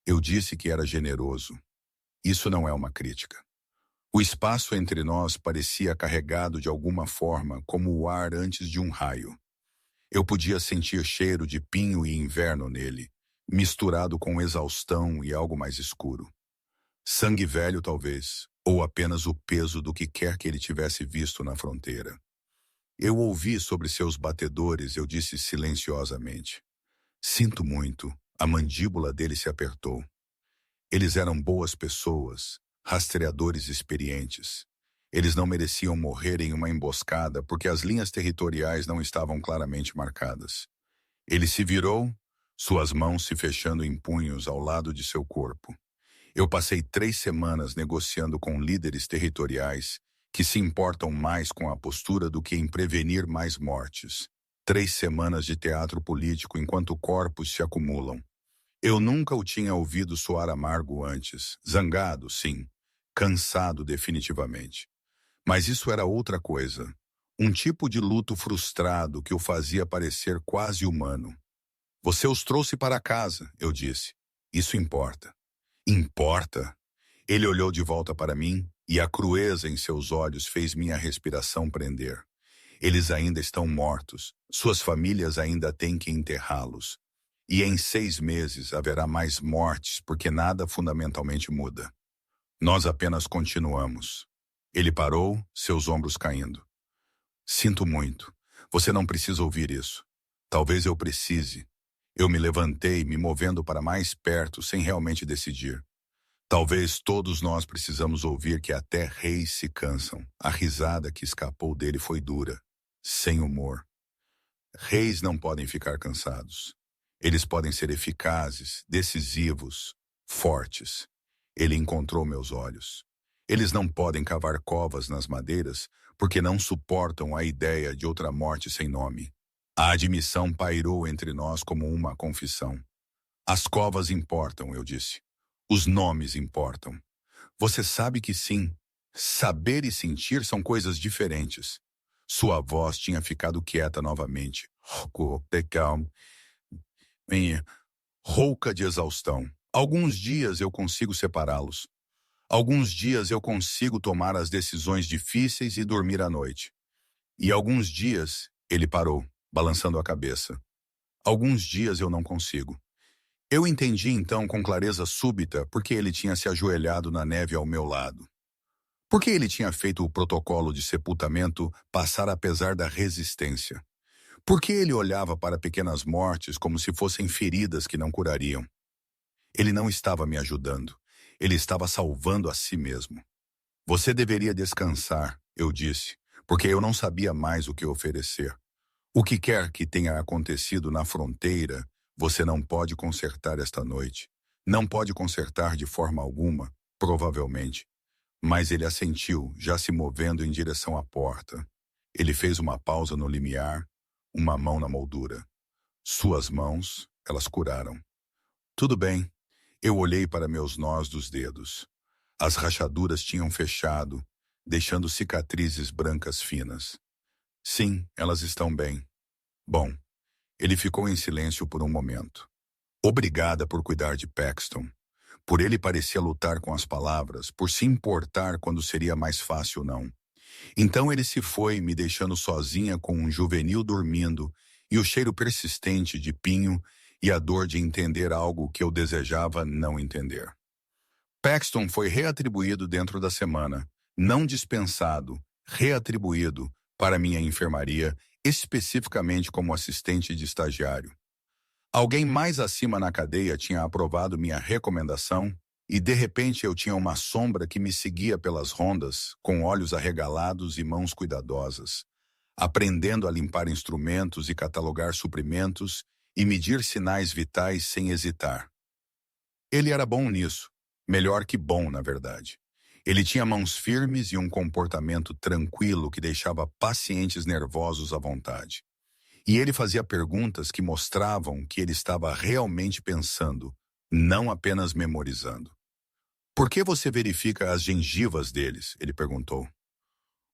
Eu disse que era generoso. Isso não é uma crítica. O espaço entre nós parecia carregado de alguma forma como o ar antes de um raio. Eu podia sentir cheiro de pinho e inverno nele, misturado com exaustão e algo mais escuro. Sangue velho, talvez, ou apenas o peso do que quer que ele tivesse visto na fronteira. Eu ouvi sobre seus batedores, eu disse silenciosamente. Sinto muito. A mandíbula dele se apertou. Eles eram boas pessoas, rastreadores experientes. Eles não mereciam morrer em uma emboscada porque as linhas territoriais não estavam claramente marcadas. Ele se virou, suas mãos se fechando em punhos ao lado de seu corpo. Eu passei 3 semanas negociando com líderes territoriais que se importam mais com a postura do que em prevenir mais mortes. 3 semanas de teatro político enquanto corpos se acumulam. Eu nunca o tinha ouvido soar amargo antes. Zangado, sim. Cansado, definitivamente. Mas isso era outra coisa. Um tipo de luto frustrado que o fazia parecer quase humano. Você os trouxe para casa, eu disse. Isso importa. Importa? Ele olhou de volta para mim e a crueza em seus olhos fez minha respiração prender. Eles ainda estão mortos. Suas famílias ainda têm que enterrá-los. E em 6 meses haverá mais mortes porque nada fundamentalmente muda. Nós apenas continuamos. Ele parou, seus ombros caindo. Sinto muito. Você não precisa ouvir isso. Talvez eu precise. Eu me levantei, me movendo para mais perto, sem realmente decidir. Talvez todos nós precisamos ouvir que até reis se cansam. A risada que escapou dele foi dura, sem humor. Reis não podem ficar cansados. Eles podem ser eficazes, decisivos, fortes. Ele encontrou meus olhos. Eles não podem cavar covas nas madeiras porque não suportam a ideia de outra morte sem nome. A admissão pairou entre nós como uma confissão. As covas importam, eu disse. Os nomes importam. Você sabe que sim. Saber e sentir são coisas diferentes. Sua voz tinha ficado quieta novamente. Rouca de exaustão. Alguns dias eu consigo separá-los. Alguns dias eu consigo tomar as decisões difíceis e dormir à noite. E alguns dias, ele parou, balançando a cabeça. Alguns dias eu não consigo. Eu entendi então com clareza súbita por que ele tinha se ajoelhado na neve ao meu lado. Por que ele tinha feito o protocolo de sepultamento passar apesar da resistência. Por que ele olhava para pequenas mortes como se fossem feridas que não curariam. Ele não estava me ajudando. Ele estava salvando a si mesmo. Você deveria descansar, eu disse, porque eu não sabia mais o que oferecer. O que quer que tenha acontecido na fronteira, você não pode consertar esta noite. Não pode consertar de forma alguma, provavelmente. Mas ele assentiu, já se movendo em direção à porta. Ele fez uma pausa no limiar, uma mão na moldura. Suas mãos, elas curaram. Tudo bem. Eu olhei para meus nós dos dedos. As rachaduras tinham fechado, deixando cicatrizes brancas finas. Sim, elas estão bem. Bom, ele ficou em silêncio por um momento. Obrigada por cuidar de Paxton. Por ele parecia lutar com as palavras, por se importar quando seria mais fácil não. Então ele se foi, me deixando sozinha com um juvenil dormindo e o cheiro persistente de pinho e a dor de entender algo que eu desejava não entender. Paxton foi reatribuído dentro da semana, não dispensado, reatribuído para minha enfermaria, especificamente como assistente de estagiário. Alguém mais acima na cadeia tinha aprovado minha recomendação e de repente eu tinha uma sombra que me seguia pelas rondas, com olhos arregalados e mãos cuidadosas, aprendendo a limpar instrumentos e catalogar suprimentos e medir sinais vitais sem hesitar. Ele era bom nisso, melhor que bom, na verdade. Ele tinha mãos firmes e um comportamento tranquilo que deixava pacientes nervosos à vontade. E ele fazia perguntas que mostravam que ele estava realmente pensando, não apenas memorizando. Por que você verifica as gengivas deles? Ele perguntou.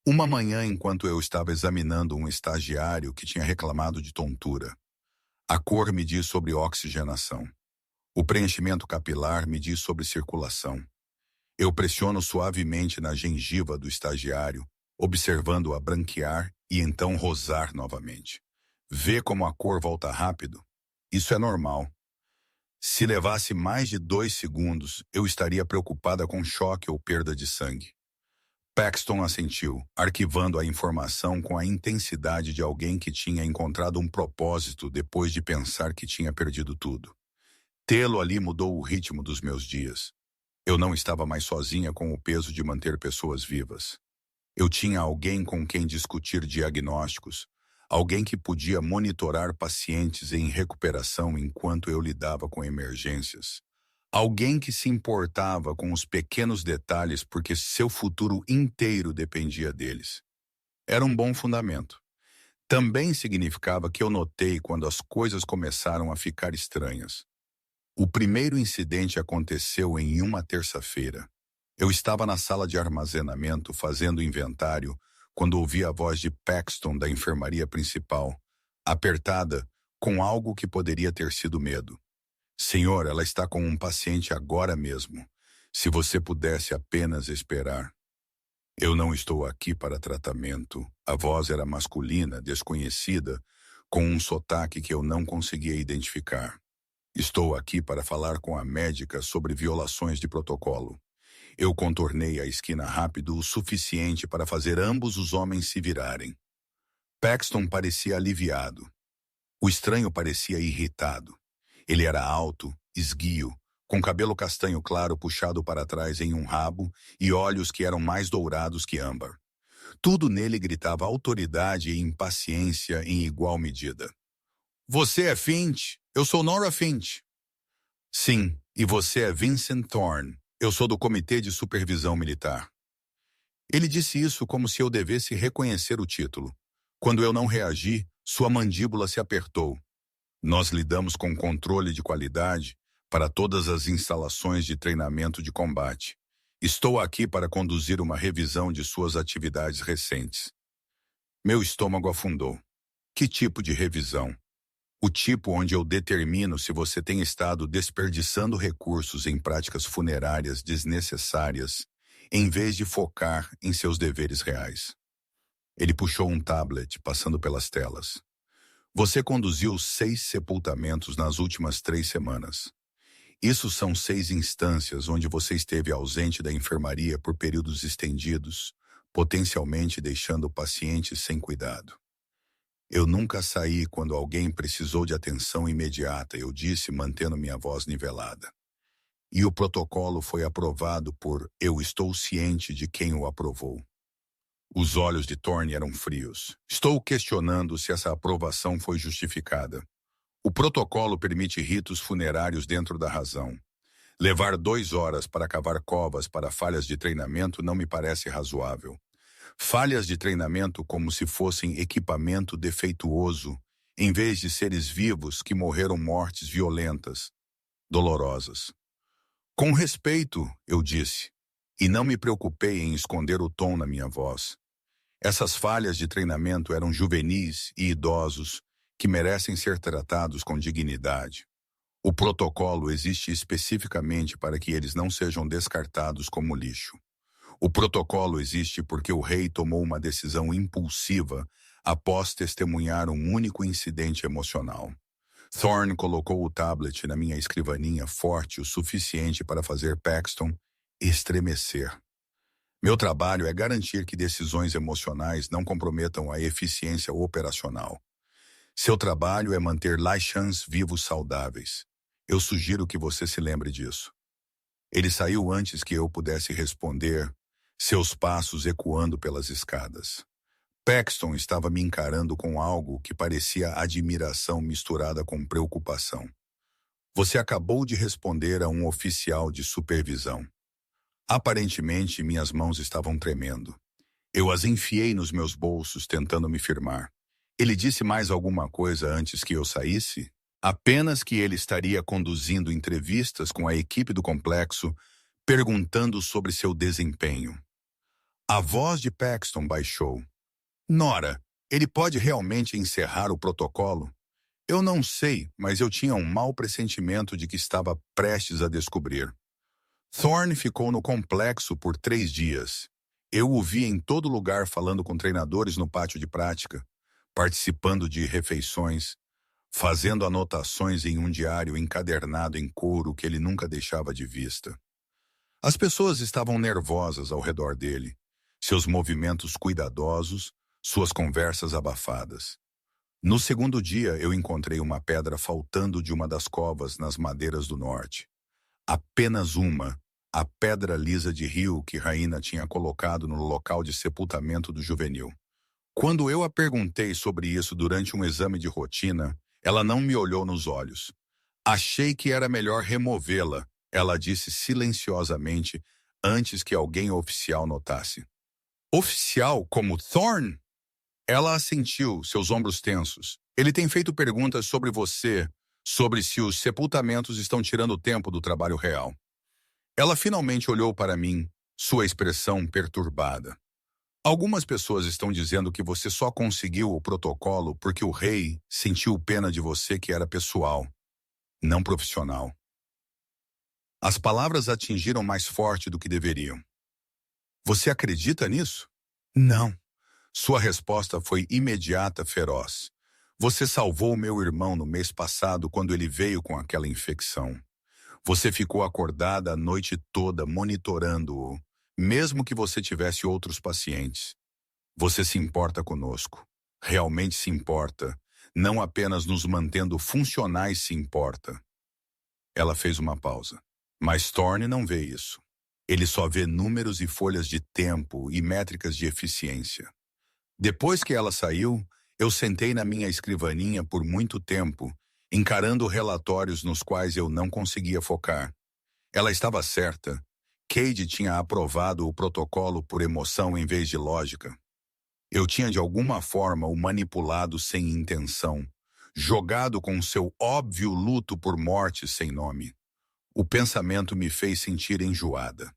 Uma manhã, enquanto eu estava examinando um estagiário que tinha reclamado de tontura. A cor me diz sobre oxigenação. O preenchimento capilar me diz sobre circulação. Eu pressiono suavemente na gengiva do estagiário, observando-a branquear e então rosar novamente. Vê como a cor volta rápido? Isso é normal. Se levasse mais de 2 segundos, eu estaria preocupada com choque ou perda de sangue. Paxton assentiu, arquivando a informação com a intensidade de alguém que tinha encontrado um propósito depois de pensar que tinha perdido tudo. Tê-lo ali mudou o ritmo dos meus dias. Eu não estava mais sozinha com o peso de manter pessoas vivas. Eu tinha alguém com quem discutir diagnósticos, alguém que podia monitorar pacientes em recuperação enquanto eu lidava com emergências. Alguém que se importava com os pequenos detalhes porque seu futuro inteiro dependia deles. Era um bom fundamento. Também significava que eu notei quando as coisas começaram a ficar estranhas. O primeiro incidente aconteceu em uma terça-feira. Eu estava na sala de armazenamento fazendo inventário quando ouvi a voz de Paxton da enfermaria principal, apertada com algo que poderia ter sido medo. Senhor, ela está com um paciente agora mesmo. Se você pudesse apenas esperar. Eu não estou aqui para tratamento. A voz era masculina, desconhecida, com um sotaque que eu não conseguia identificar. Estou aqui para falar com a médica sobre violações de protocolo. Eu contornei a esquina rápido o suficiente para fazer ambos os homens se virarem. Paxton parecia aliviado. O estranho parecia irritado. Ele era alto, esguio, com cabelo castanho claro puxado para trás em um rabo e olhos que eram mais dourados que âmbar. Tudo nele gritava autoridade e impaciência em igual medida. Você é Finch? Eu sou Nora Finch. Sim, e você é Vincent Thorne. Eu sou do Comitê de Supervisão Militar. Ele disse isso como se eu devesse reconhecer o título. Quando eu não reagi, sua mandíbula se apertou. Nós lidamos com controle de qualidade para todas as instalações de treinamento de combate. Estou aqui para conduzir uma revisão de suas atividades recentes. Meu estômago afundou. Que tipo de revisão? O tipo onde eu determino se você tem estado desperdiçando recursos em práticas funerárias desnecessárias, em vez de focar em seus deveres reais. Ele puxou um tablet, passando pelas telas. Você conduziu 6 sepultamentos nas últimas 3 semanas. Isso são 6 instâncias onde você esteve ausente da enfermaria por períodos estendidos, potencialmente deixando pacientes sem cuidado. Eu nunca saí quando alguém precisou de atenção imediata, eu disse, mantendo minha voz nivelada. E o protocolo foi aprovado por eu estou ciente de quem o aprovou. Os olhos de Thorne eram frios. Estou questionando se essa aprovação foi justificada. O protocolo permite ritos funerários dentro da razão. Levar 2 horas para cavar covas para falhas de treinamento não me parece razoável. Falhas de treinamento como se fossem equipamento defeituoso, em vez de seres vivos que morreram mortes violentas, dolorosas. Com respeito, eu disse, e não me preocupei em esconder o tom na minha voz. Essas falhas de treinamento eram juvenis e idosos que merecem ser tratados com dignidade. O protocolo existe especificamente para que eles não sejam descartados como lixo. O protocolo existe porque o rei tomou uma decisão impulsiva após testemunhar um único incidente emocional. Thorne colocou o tablet na minha escrivaninha forte o suficiente para fazer Paxton estremecer. Meu trabalho é garantir que decisões emocionais não comprometam a eficiência operacional. Seu trabalho é manter Laishans vivos saudáveis. Eu sugiro que você se lembre disso. Ele saiu antes que eu pudesse responder, seus passos ecoando pelas escadas. Paxton estava me encarando com algo que parecia admiração misturada com preocupação. Você acabou de responder a um oficial de supervisão. Aparentemente, minhas mãos estavam tremendo. Eu as enfiei nos meus bolsos, tentando me firmar. Ele disse mais alguma coisa antes que eu saísse? Apenas que ele estaria conduzindo entrevistas com a equipe do complexo, perguntando sobre seu desempenho. A voz de Paxton baixou. Nora, ele pode realmente encerrar o protocolo? Eu não sei, mas eu tinha um mau pressentimento de que estava prestes a descobrir. Thorne ficou no complexo por 3 dias. Eu o vi em todo lugar falando com treinadores no pátio de prática, participando de refeições, fazendo anotações em um diário encadernado em couro que ele nunca deixava de vista. As pessoas estavam nervosas ao redor dele, seus movimentos cuidadosos, suas conversas abafadas. No segundo dia, eu encontrei uma pedra faltando de uma das covas nas madeiras do norte. Apenas uma, a pedra lisa de rio que Raina tinha colocado no local de sepultamento do juvenil. Quando eu a perguntei sobre isso durante um exame de rotina, ela não me olhou nos olhos. Achei que era melhor removê-la, ela disse silenciosamente antes que alguém oficial notasse. Oficial como Thorne? Ela assentiu, seus ombros tensos. Ele tem feito perguntas sobre você, sobre se os sepultamentos estão tirando tempo do trabalho real. Ela finalmente olhou para mim, sua expressão perturbada. Algumas pessoas estão dizendo que você só conseguiu o protocolo porque o rei sentiu pena de você que era pessoal, não profissional. As palavras atingiram mais forte do que deveriam. Você acredita nisso? Não. Sua resposta foi imediata, feroz. Você salvou meu irmão no mês passado quando ele veio com aquela infecção. Você ficou acordada a noite toda monitorando-o, mesmo que você tivesse outros pacientes. Você se importa conosco. Realmente se importa. Não apenas nos mantendo funcionais se importa. Ela fez uma pausa. Mas Thorne não vê isso. Ele só vê números e folhas de tempo e métricas de eficiência. Depois que ela saiu, eu sentei na minha escrivaninha por muito tempo, encarando relatórios nos quais eu não conseguia focar. Ela estava certa. Cade tinha aprovado o protocolo por emoção em vez de lógica. Eu tinha de alguma forma o manipulado sem intenção, jogado com seu óbvio luto por morte sem nome. O pensamento me fez sentir enjoada.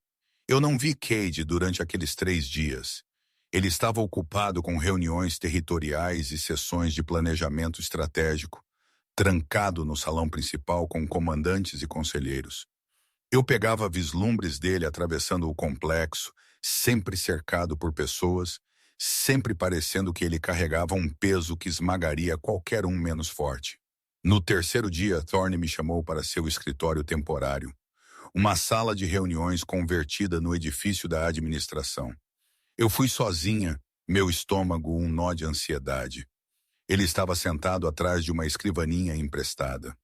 Eu não vi Cade durante aqueles 3 dias. Ele estava ocupado com reuniões territoriais e sessões de planejamento estratégico, trancado no salão principal com comandantes e conselheiros. Eu pegava vislumbres dele atravessando o complexo, sempre cercado por pessoas, sempre parecendo que ele carregava um peso que esmagaria qualquer um menos forte. No 3º dia, Thorne me chamou para seu escritório temporário, uma sala de reuniões convertida no edifício da administração. Eu fui sozinha, meu estômago um nó de ansiedade. Ele estava sentado atrás de uma escrivaninha emprestada.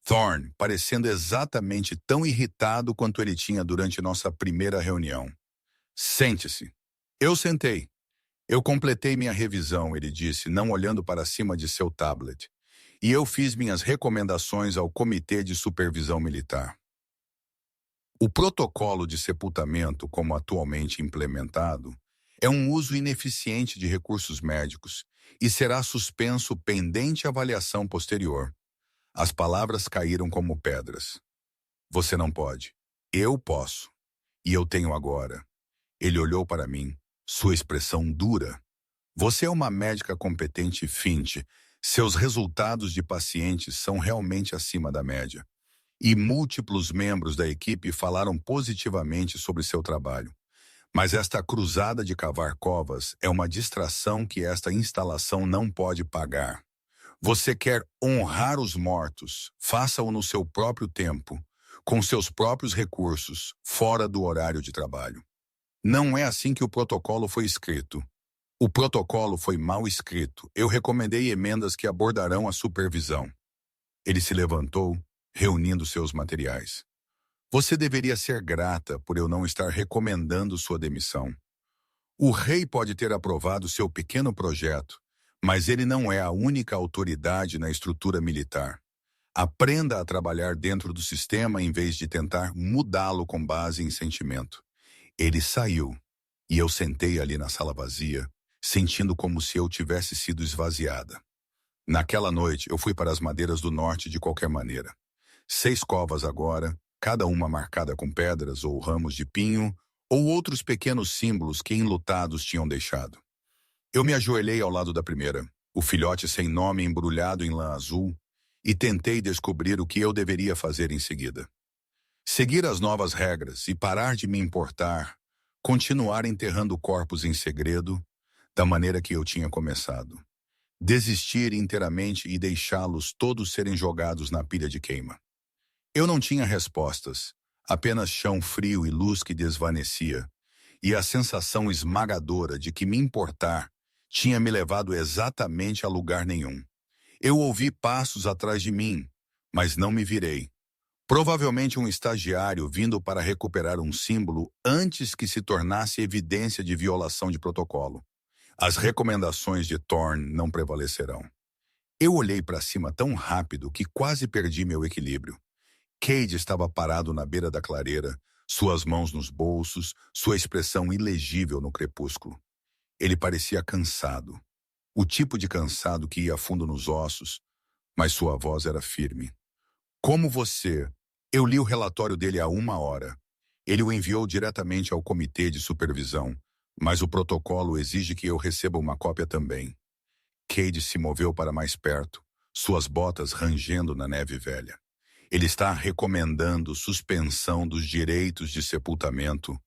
Thorne, parecendo exatamente tão irritado quanto ele tinha durante nossa primeira reunião. Sente-se. Eu sentei. Eu completei minha revisão, ele disse, não olhando para cima de seu tablet. E eu fiz minhas recomendações ao Comitê de Supervisão Militar. O protocolo de sepultamento, como atualmente implementado, é um uso ineficiente de recursos médicos e será suspenso pendente avaliação posterior. As palavras caíram como pedras. Você não pode. Eu posso. E eu tenho agora. Ele olhou para mim, sua expressão dura. Você é uma médica competente e finte. Seus resultados de pacientes são realmente acima da média. E múltiplos membros da equipe falaram positivamente sobre seu trabalho. Mas esta cruzada de cavar covas é uma distração que esta instalação não pode pagar. Você quer honrar os mortos, faça-o no seu próprio tempo, com seus próprios recursos, fora do horário de trabalho. Não é assim que o protocolo foi escrito. O protocolo foi mal escrito. Eu recomendei emendas que abordarão a supervisão. Ele se levantou, reunindo seus materiais. Você deveria ser grata por eu não estar recomendando sua demissão. O rei pode ter aprovado seu pequeno projeto, mas ele não é a única autoridade na estrutura militar. Aprenda a trabalhar dentro do sistema em vez de tentar mudá-lo com base em sentimento. Ele saiu, e eu sentei ali na sala vazia, sentindo como se eu tivesse sido esvaziada. Naquela noite, eu fui para as madeiras do norte de qualquer maneira. 6 covas agora, cada uma marcada com pedras ou ramos de pinho, ou outros pequenos símbolos que enlutados tinham deixado. Eu me ajoelhei ao lado da primeira, o filhote sem nome embrulhado em lã azul, e tentei descobrir o que eu deveria fazer em seguida. Seguir as novas regras e parar de me importar, continuar enterrando corpos em segredo, da maneira que eu tinha começado. Desistir inteiramente e deixá-los todos serem jogados na pilha de queima. Eu não tinha respostas, apenas chão frio e luz que desvanecia, e a sensação esmagadora de que me importar tinha me levado exatamente a lugar nenhum. Eu ouvi passos atrás de mim, mas não me virei. Provavelmente um estagiário vindo para recuperar um símbolo antes que se tornasse evidência de violação de protocolo. As recomendações de Thorne não prevalecerão. Eu olhei para cima tão rápido que quase perdi meu equilíbrio. Cade estava parado na beira da clareira, suas mãos nos bolsos, sua expressão ilegível no crepúsculo. Ele parecia cansado. O tipo de cansado que ia fundo nos ossos, mas sua voz era firme. Como você? Eu li o relatório dele há 1 hora. Ele o enviou diretamente ao comitê de supervisão, mas o protocolo exige que eu receba uma cópia também. Cade se moveu para mais perto, suas botas rangendo na neve velha. Ele está recomendando suspensão dos direitos de sepultamento,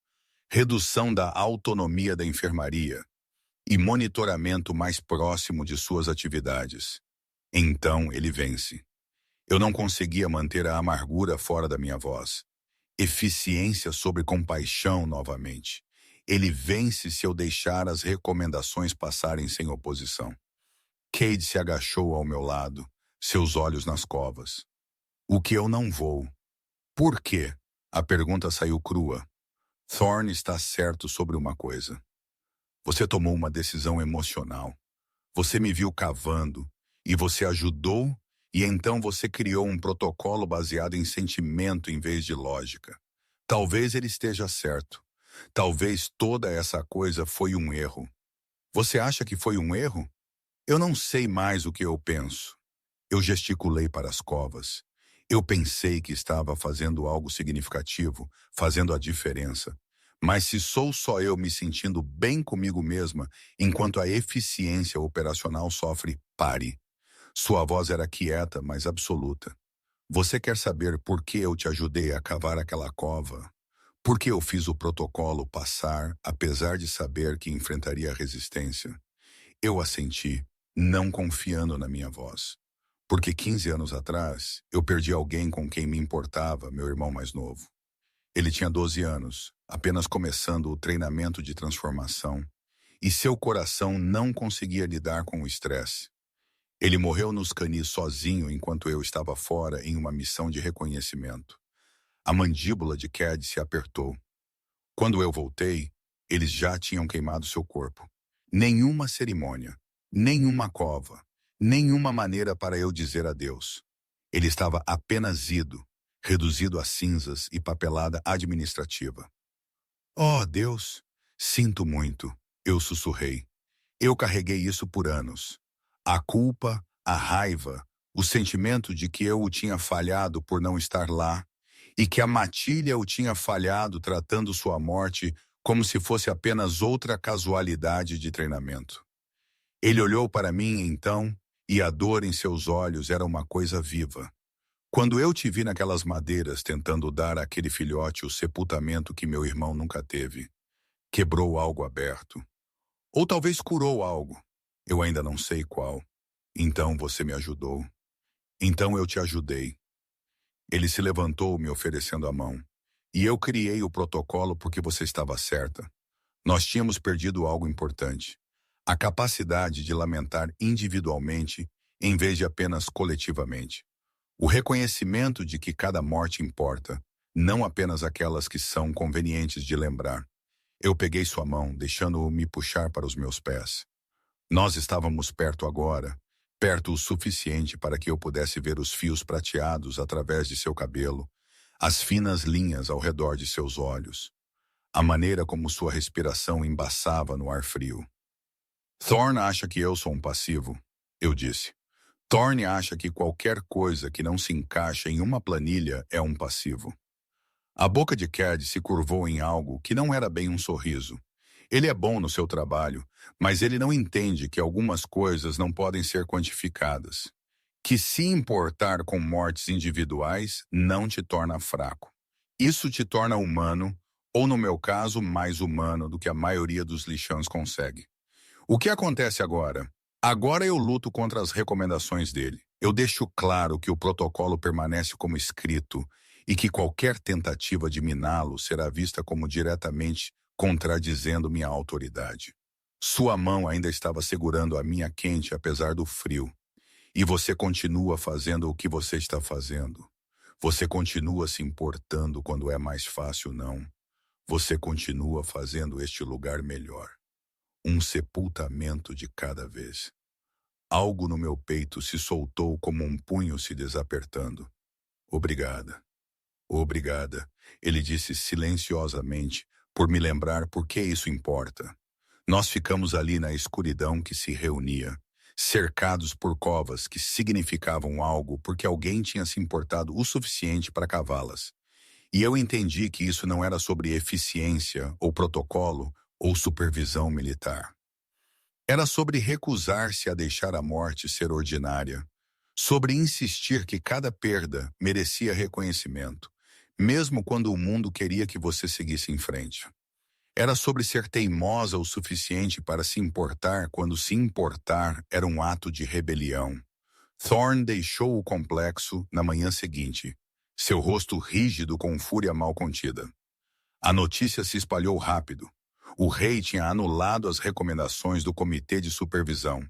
redução da autonomia da enfermaria e monitoramento mais próximo de suas atividades. Então ele vence. Eu não conseguia manter a amargura fora da minha voz. Eficiência sobre compaixão novamente. Ele vence se eu deixar as recomendações passarem sem oposição. Cade se agachou ao meu lado, seus olhos nas covas. O que eu não vou? Por quê? A pergunta saiu crua. Thorne está certo sobre uma coisa. Você tomou uma decisão emocional. Você me viu cavando, e você ajudou, e então você criou um protocolo baseado em sentimento em vez de lógica. Talvez ele esteja certo. Talvez toda essa coisa foi um erro. Você acha que foi um erro? Eu não sei mais o que eu penso. Eu gesticulei para as covas. Eu pensei que estava fazendo algo significativo, fazendo a diferença. Mas se sou só eu me sentindo bem comigo mesma, enquanto a eficiência operacional sofre, pare. Sua voz era quieta, mas absoluta. Você quer saber por que eu te ajudei a cavar aquela cova? Por que eu fiz o protocolo passar, apesar de saber que enfrentaria resistência? Eu assenti, não confiando na minha voz. Porque 15 anos atrás, eu perdi alguém com quem me importava, meu irmão mais novo. Ele tinha 12 anos, apenas começando o treinamento de transformação, e seu coração não conseguia lidar com o estresse. Ele morreu nos canis sozinho enquanto eu estava fora em uma missão de reconhecimento. A mandíbula de Cade se apertou. Quando eu voltei, eles já tinham queimado seu corpo. Nenhuma cerimônia, nenhuma cova, nenhuma maneira para eu dizer adeus. Ele estava apenas ido, reduzido a cinzas e papelada administrativa. Oh, Deus! Sinto muito, eu sussurrei. Eu carreguei isso por anos. A culpa, a raiva, o sentimento de que eu o tinha falhado por não estar lá e que a matilha o tinha falhado tratando sua morte como se fosse apenas outra casualidade de treinamento. Ele olhou para mim então e a dor em seus olhos era uma coisa viva. Quando eu te vi naquelas madeiras tentando dar àquele filhote o sepultamento que meu irmão nunca teve, quebrou algo aberto. Ou talvez curou algo. Eu ainda não sei qual. Então você me ajudou. Então eu te ajudei. Ele se levantou me oferecendo a mão. E eu criei o protocolo porque você estava certa. Nós tínhamos perdido algo importante. A capacidade de lamentar individualmente em vez de apenas coletivamente. O reconhecimento de que cada morte importa, não apenas aquelas que são convenientes de lembrar. Eu peguei sua mão, deixando-o me puxar para os meus pés. Nós estávamos perto agora, perto o suficiente para que eu pudesse ver os fios prateados através de seu cabelo, as finas linhas ao redor de seus olhos, a maneira como sua respiração embaçava no ar frio. Thorne acha que eu sou um passivo, eu disse. Thorne acha que qualquer coisa que não se encaixa em uma planilha é um passivo. A boca de Cade se curvou em algo que não era bem um sorriso. Ele é bom no seu trabalho, mas ele não entende que algumas coisas não podem ser quantificadas. Que se importar com mortes individuais não te torna fraco. Isso te torna humano, ou no meu caso, mais humano do que a maioria dos lixãos consegue. O que acontece agora? Agora eu luto contra as recomendações dele. Eu deixo claro que o protocolo permanece como escrito e que qualquer tentativa de miná-lo será vista como diretamente contradizendo minha autoridade. Sua mão ainda estava segurando a minha quente apesar do frio. E você continua fazendo o que você está fazendo. Você continua se importando quando é mais fácil, não? Você continua fazendo este lugar melhor. Um sepultamento de cada vez. Algo no meu peito se soltou como um punho se desapertando. Obrigada. Obrigada, ele disse silenciosamente, por me lembrar por que isso importa. Nós ficamos ali na escuridão que se reunia, cercados por covas que significavam algo porque alguém tinha se importado o suficiente para cavá-las. E eu entendi que isso não era sobre eficiência, ou protocolo, ou supervisão militar. Era sobre recusar-se a deixar a morte ser ordinária, sobre insistir que cada perda merecia reconhecimento, mesmo quando o mundo queria que você seguisse em frente. Era sobre ser teimosa o suficiente para se importar quando se importar era um ato de rebelião. Thorne deixou o complexo na manhã seguinte, seu rosto rígido com fúria mal contida. A notícia se espalhou rápido. O rei tinha anulado as recomendações do comitê de supervisão.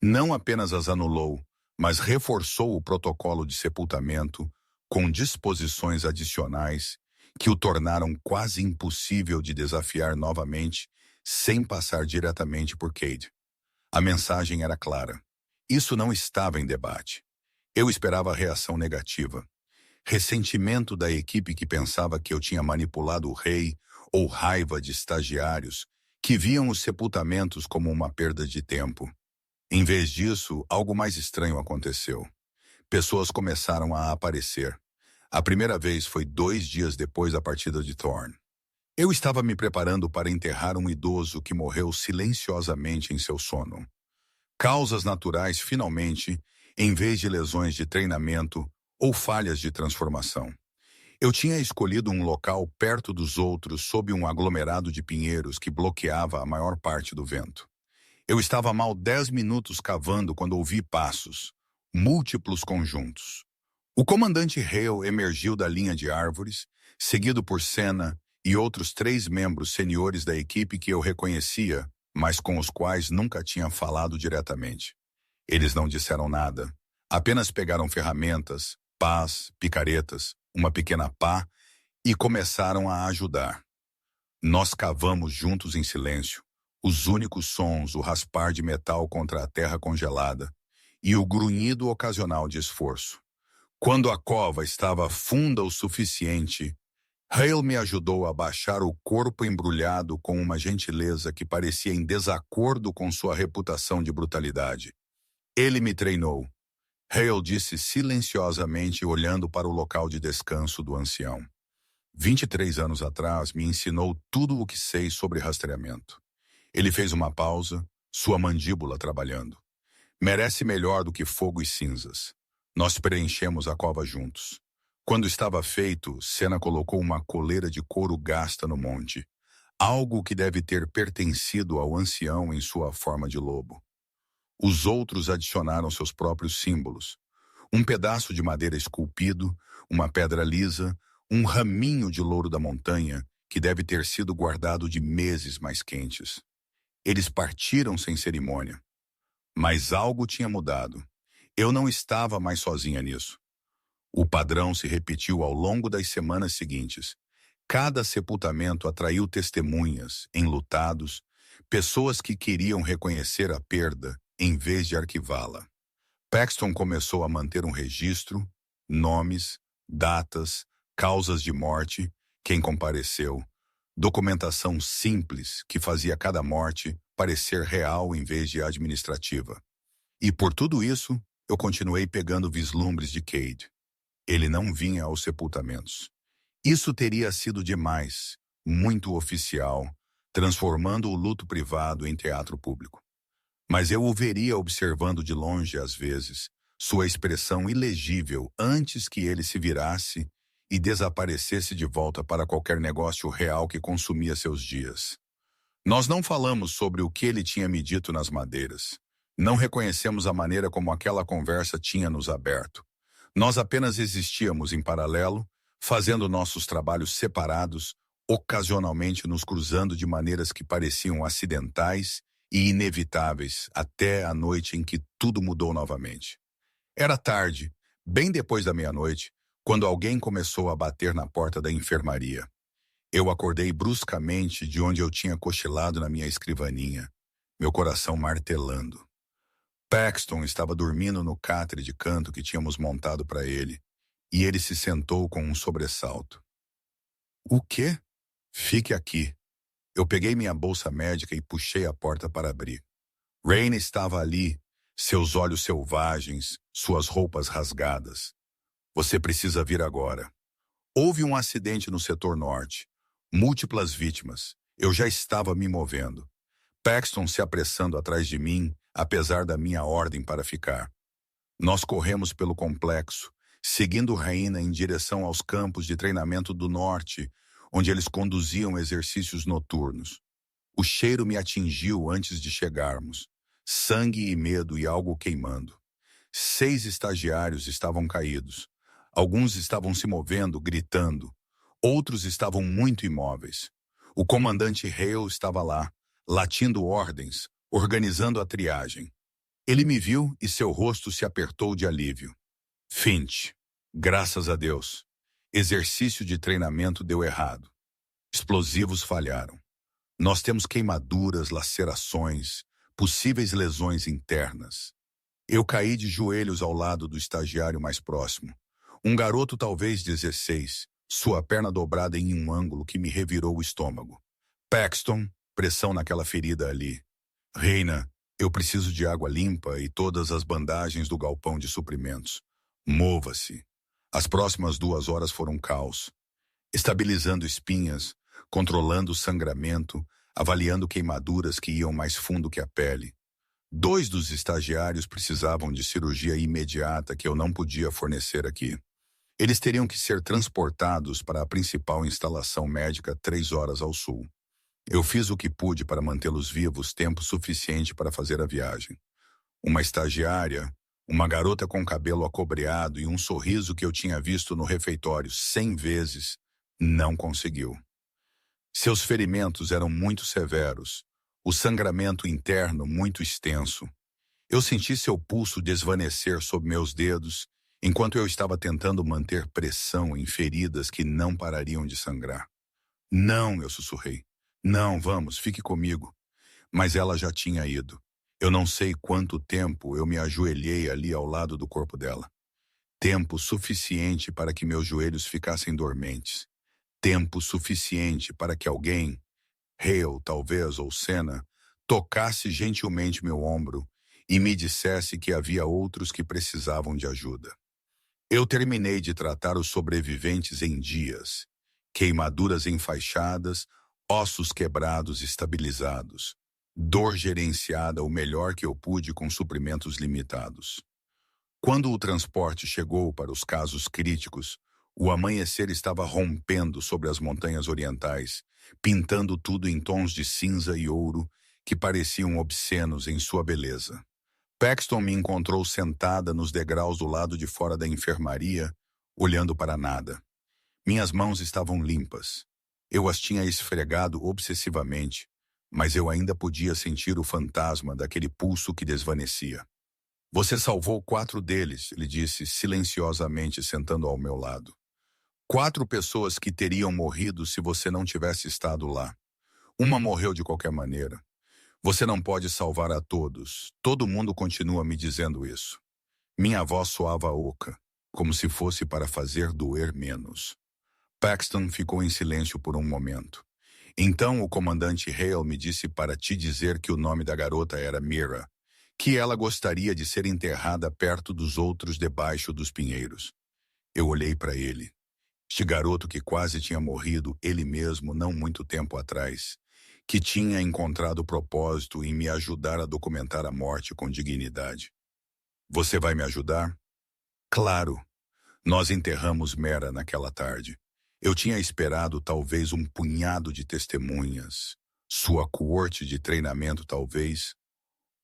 Não apenas as anulou, mas reforçou o protocolo de sepultamento com disposições adicionais que o tornaram quase impossível de desafiar novamente sem passar diretamente por Cade. A mensagem era clara. Isso não estava em debate. Eu esperava a reação negativa. Ressentimento da equipe que pensava que eu tinha manipulado o rei ou raiva de estagiários que viam os sepultamentos como uma perda de tempo. Em vez disso, algo mais estranho aconteceu. Pessoas começaram a aparecer. A primeira vez foi 2 dias depois da partida de Thorne. Eu estava me preparando para enterrar um idoso que morreu silenciosamente em seu sono. Causas naturais, finalmente, em vez de lesões de treinamento ou falhas de transformação. Eu tinha escolhido um local perto dos outros sob um aglomerado de pinheiros que bloqueava a maior parte do vento. Eu estava mal 10 minutos cavando quando ouvi passos, múltiplos conjuntos. O comandante Hale emergiu da linha de árvores, seguido por Senna e outros 3 membros seniores da equipe que eu reconhecia, mas com os quais nunca tinha falado diretamente. Eles não disseram nada, apenas pegaram ferramentas, pás, picaretas, uma pequena pá e começaram a ajudar. Nós cavamos juntos em silêncio, os únicos sons, o raspar de metal contra a terra congelada e o grunhido ocasional de esforço. Quando a cova estava funda o suficiente, Hale me ajudou a baixar o corpo embrulhado com uma gentileza que parecia em desacordo com sua reputação de brutalidade. Ele me treinou. Hale disse silenciosamente olhando para o local de descanso do ancião. 23 anos atrás me ensinou tudo o que sei sobre rastreamento. Ele fez uma pausa, sua mandíbula trabalhando. Merece melhor do que fogo e cinzas. Nós preenchemos a cova juntos. Quando estava feito, Senna colocou uma coleira de couro gasta no monte, algo que deve ter pertencido ao ancião em sua forma de lobo. Os outros adicionaram seus próprios símbolos. Um pedaço de madeira esculpido, uma pedra lisa, um raminho de louro da montanha, que deve ter sido guardado de meses mais quentes. Eles partiram sem cerimônia. Mas algo tinha mudado. Eu não estava mais sozinha nisso. O padrão se repetiu ao longo das semanas seguintes. Cada sepultamento atraiu testemunhas, enlutados, pessoas que queriam reconhecer a perda em vez de arquivá-la. Paxton começou a manter um registro, nomes, datas, causas de morte, quem compareceu, documentação simples que fazia cada morte parecer real em vez de administrativa. E por tudo isso, eu continuei pegando vislumbres de Cade. Ele não vinha aos sepultamentos. Isso teria sido demais, muito oficial, transformando o luto privado em teatro público. Mas eu o veria observando de longe às vezes, sua expressão ilegível antes que ele se virasse e desaparecesse de volta para qualquer negócio real que consumia seus dias. Nós não falamos sobre o que ele tinha me dito nas madeiras. Não reconhecemos a maneira como aquela conversa tinha nos aberto. Nós apenas existíamos em paralelo, fazendo nossos trabalhos separados, ocasionalmente nos cruzando de maneiras que pareciam acidentais e inevitáveis até a noite em que tudo mudou novamente. Era tarde, bem depois da meia-noite, quando alguém começou a bater na porta da enfermaria. Eu acordei bruscamente de onde eu tinha cochilado na minha escrivaninha, meu coração martelando. Paxton estava dormindo no catre de canto que tínhamos montado para ele, e ele se sentou com um sobressalto. O quê? Fique aqui. Eu peguei minha bolsa médica e puxei a porta para abrir. Rain estava ali, seus olhos selvagens, suas roupas rasgadas. Você precisa vir agora. Houve um acidente no setor norte. Múltiplas vítimas. Eu já estava me movendo. Paxton se apressando atrás de mim, apesar da minha ordem para ficar. Nós corremos pelo complexo, seguindo Raina em direção aos campos de treinamento do norte, onde eles conduziam exercícios noturnos. O cheiro me atingiu antes de chegarmos. Sangue e medo e algo queimando. 6 estagiários estavam caídos. Alguns estavam se movendo, gritando. Outros estavam muito imóveis. O comandante Hale estava lá, latindo ordens, organizando a triagem. Ele me viu e seu rosto se apertou de alívio. Finch, graças a Deus. Exercício de treinamento deu errado. Explosivos falharam. Nós temos queimaduras, lacerações, possíveis lesões internas. Eu caí de joelhos ao lado do estagiário mais próximo. Um garoto talvez 16, sua perna dobrada em um ângulo que me revirou o estômago. Paxton, pressão naquela ferida ali. Reina, eu preciso de água limpa e todas as bandagens do galpão de suprimentos. Mova-se. As próximas 2 horas foram caos. Estabilizando espinhas, controlando o sangramento, avaliando queimaduras que iam mais fundo que a pele. 2 dos estagiários precisavam de cirurgia imediata que eu não podia fornecer aqui. Eles teriam que ser transportados para a principal instalação médica 3 horas ao sul. Eu fiz o que pude para mantê-los vivos tempo suficiente para fazer a viagem. Uma estagiária, uma garota com cabelo acobreado e um sorriso que eu tinha visto no refeitório 100 vezes, não conseguiu. Seus ferimentos eram muito severos, o sangramento interno muito extenso. Eu senti seu pulso desvanecer sob meus dedos, enquanto eu estava tentando manter pressão em feridas que não parariam de sangrar. Não, eu sussurrei. Não, vamos, fique comigo. Mas ela já tinha ido. Eu não sei quanto tempo eu me ajoelhei ali ao lado do corpo dela. Tempo suficiente para que meus joelhos ficassem dormentes. Tempo suficiente para que alguém, Hale talvez ou Senna, tocasse gentilmente meu ombro e me dissesse que havia outros que precisavam de ajuda. Eu terminei de tratar os sobreviventes em dias. Queimaduras enfaixadas, ossos quebrados estabilizados. Dor gerenciada o melhor que eu pude com suprimentos limitados. Quando o transporte chegou para os casos críticos, o amanhecer estava rompendo sobre as montanhas orientais, pintando tudo em tons de cinza e ouro que pareciam obscenos em sua beleza. Paxton me encontrou sentada nos degraus do lado de fora da enfermaria, olhando para nada. Minhas mãos estavam limpas. Eu as tinha esfregado obsessivamente, mas eu ainda podia sentir o fantasma daquele pulso que desvanecia. Você salvou 4 deles, ele disse silenciosamente sentando ao meu lado. 4 pessoas que teriam morrido se você não tivesse estado lá. Uma morreu de qualquer maneira. Você não pode salvar a todos. Todo mundo continua me dizendo isso. Minha voz soava oca, como se fosse para fazer doer menos. Paxton ficou em silêncio por um momento. Então o comandante Hale me disse para te dizer que o nome da garota era Mira, que ela gostaria de ser enterrada perto dos outros debaixo dos pinheiros. Eu olhei para ele. Este garoto que quase tinha morrido ele mesmo não muito tempo atrás, que tinha encontrado propósito em me ajudar a documentar a morte com dignidade. Você vai me ajudar? Claro. Nós enterramos Mera naquela tarde. Eu tinha esperado talvez um punhado de testemunhas, sua coorte de treinamento talvez,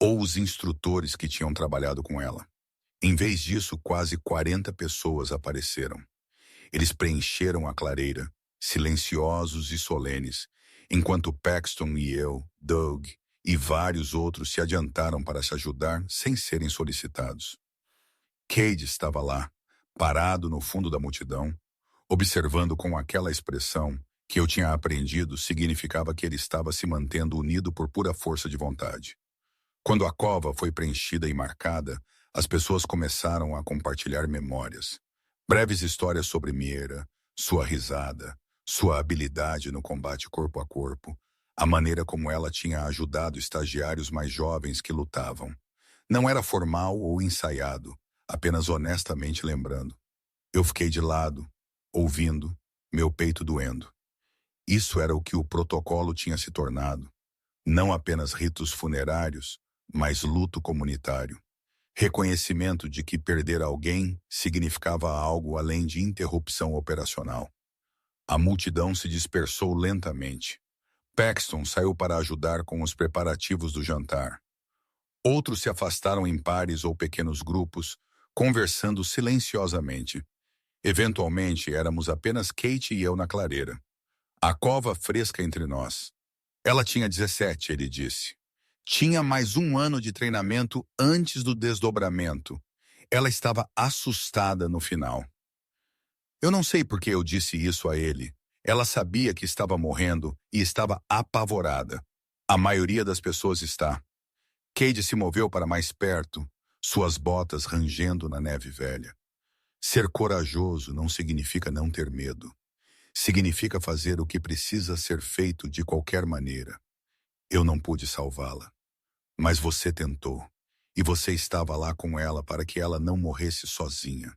ou os instrutores que tinham trabalhado com ela. Em vez disso, quase 40 pessoas apareceram. Eles preencheram a clareira, silenciosos e solenes, enquanto Paxton e eu, Doug e vários outros se adiantaram para se ajudar sem serem solicitados. Cade estava lá, parado no fundo da multidão, observando com aquela expressão que eu tinha aprendido significava que ele estava se mantendo unido por pura força de vontade. Quando a cova foi preenchida e marcada, as pessoas começaram a compartilhar memórias. Breves histórias sobre Mieira, sua risada, sua habilidade no combate corpo a corpo, a maneira como ela tinha ajudado estagiários mais jovens que lutavam. Não era formal ou ensaiado, apenas honestamente lembrando. Eu fiquei de lado, ouvindo, meu peito doendo. Isso era o que o protocolo tinha se tornado. Não apenas ritos funerários, mas luto comunitário. Reconhecimento de que perder alguém significava algo além de interrupção operacional. A multidão se dispersou lentamente. Paxton saiu para ajudar com os preparativos do jantar. Outros se afastaram em pares ou pequenos grupos, conversando silenciosamente. Eventualmente, éramos apenas Kate e eu na clareira. A cova fresca entre nós. Ela tinha 17, ele disse. Tinha mais um ano de treinamento antes do desdobramento. Ela estava assustada no final. Eu não sei por que eu disse isso a ele. Ela sabia que estava morrendo e estava apavorada. A maioria das pessoas está. Cade se moveu para mais perto, suas botas rangendo na neve velha. Ser corajoso não significa não ter medo. Significa fazer o que precisa ser feito de qualquer maneira. Eu não pude salvá-la. Mas você tentou. E você estava lá com ela para que ela não morresse sozinha.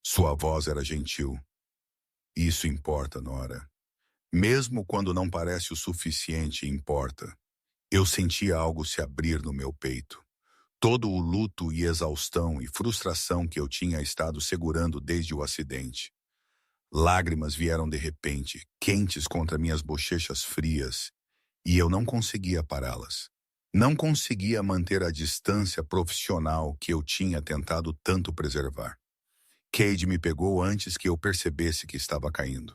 Sua voz era gentil. Isso importa, Nora. Mesmo quando não parece o suficiente, importa. Eu sentia algo se abrir no meu peito. Todo o luto e exaustão e frustração que eu tinha estado segurando desde o acidente. Lágrimas vieram de repente, quentes contra minhas bochechas frias, e eu não conseguia pará-las. Não conseguia manter a distância profissional que eu tinha tentado tanto preservar. Cade me pegou antes que eu percebesse que estava caindo.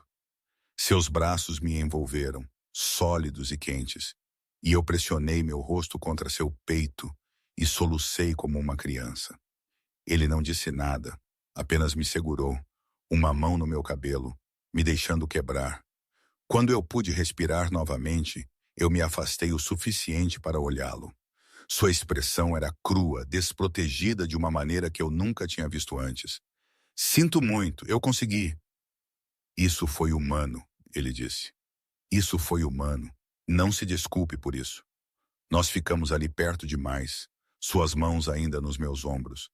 Seus braços me envolveram, sólidos e quentes, e eu pressionei meu rosto contra seu peito e solucei como uma criança. Ele não disse nada, apenas me segurou, uma mão no meu cabelo, me deixando quebrar. Quando eu pude respirar novamente, eu me afastei o suficiente para olhá-lo. Sua expressão era crua, desprotegida de uma maneira que eu nunca tinha visto antes. Sinto muito, eu consegui. Isso foi humano, ele disse. Isso foi humano. Não se desculpe por isso. Nós ficamos ali perto demais, suas mãos ainda nos meus ombros.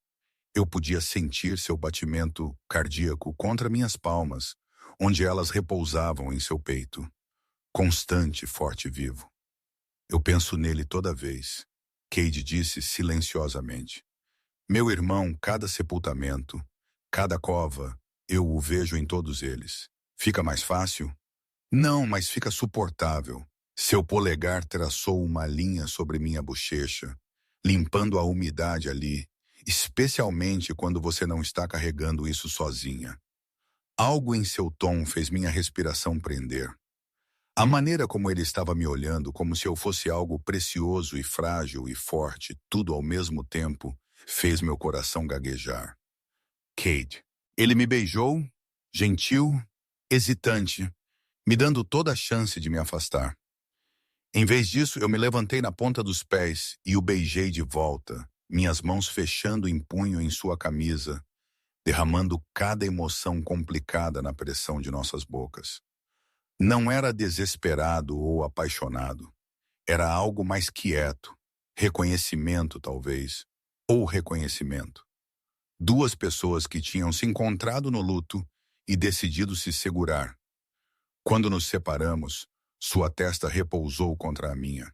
Eu podia sentir seu batimento cardíaco contra minhas palmas, onde elas repousavam em seu peito. Constante, forte e vivo. Eu penso nele toda vez, Cade disse silenciosamente. Meu irmão, cada sepultamento, cada cova, eu o vejo em todos eles. Fica mais fácil? Não, mas fica suportável. Seu polegar traçou uma linha sobre minha bochecha, limpando a umidade ali, especialmente quando você não está carregando isso sozinha. Algo em seu tom fez minha respiração prender. A maneira como ele estava me olhando, como se eu fosse algo precioso e frágil e forte, tudo ao mesmo tempo, fez meu coração gaguejar. Cade. Ele me beijou, gentil, hesitante, me dando toda a chance de me afastar. Em vez disso, eu me levantei na ponta dos pés e o beijei de volta, minhas mãos fechando em punho em sua camisa, derramando cada emoção complicada na pressão de nossas bocas. Não era desesperado ou apaixonado. Era algo mais quieto, reconhecimento talvez, ou reconhecimento. Duas pessoas que tinham se encontrado no luto e decidido se segurar. Quando nos separamos, sua testa repousou contra a minha.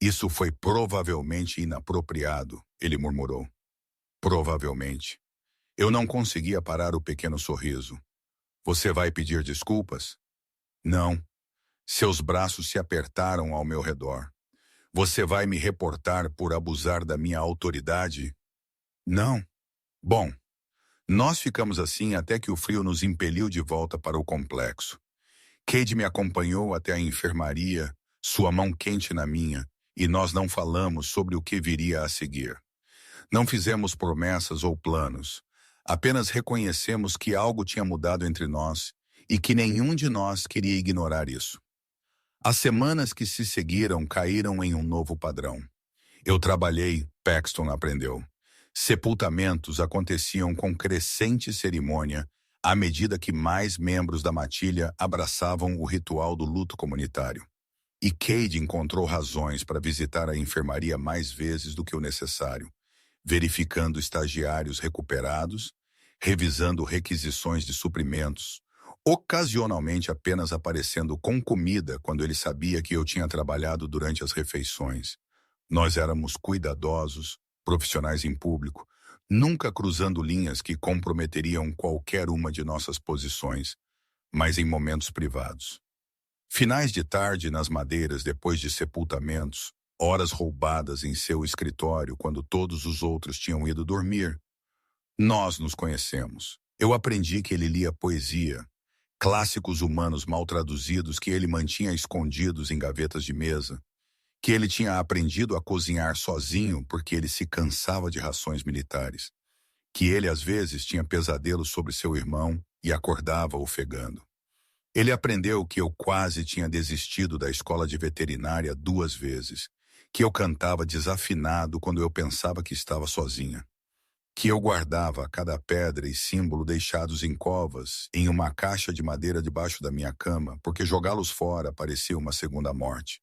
Isso foi provavelmente inapropriado, ele murmurou. Provavelmente. Eu não conseguia parar o pequeno sorriso. Você vai pedir desculpas? Não. Seus braços se apertaram ao meu redor. Você vai me reportar por abusar da minha autoridade? Não. Bom, nós ficamos assim até que o frio nos impeliu de volta para o complexo. Cade me acompanhou até a enfermaria, sua mão quente na minha, e nós não falamos sobre o que viria a seguir. Não fizemos promessas ou planos. Apenas reconhecemos que algo tinha mudado entre nós e que nenhum de nós queria ignorar isso. As semanas que se seguiram caíram em um novo padrão. Eu trabalhei, Paxton aprendeu. Sepultamentos aconteciam com crescente cerimônia à medida que mais membros da matilha abraçavam o ritual do luto comunitário. E Cade encontrou razões para visitar a enfermaria mais vezes do que o necessário, verificando estagiários recuperados, revisando requisições de suprimentos, ocasionalmente apenas aparecendo com comida quando ele sabia que eu tinha trabalhado durante as refeições. Nós éramos cuidadosos, profissionais em público, nunca cruzando linhas que comprometeriam qualquer uma de nossas posições, mas em momentos privados. Finais de tarde nas madeiras depois de sepultamentos, horas roubadas em seu escritório quando todos os outros tinham ido dormir. Nós nos conhecemos. Eu aprendi que ele lia poesia, clássicos humanos mal traduzidos que ele mantinha escondidos em gavetas de mesa, que ele tinha aprendido a cozinhar sozinho porque ele se cansava de rações militares, que ele às vezes tinha pesadelos sobre seu irmão e acordava ofegando. Ele aprendeu que eu quase tinha desistido da escola de veterinária 2 vezes, que eu cantava desafinado quando eu pensava que estava sozinha, que eu guardava cada pedra e símbolo deixados em covas em uma caixa de madeira debaixo da minha cama, porque jogá-los fora parecia uma segunda morte.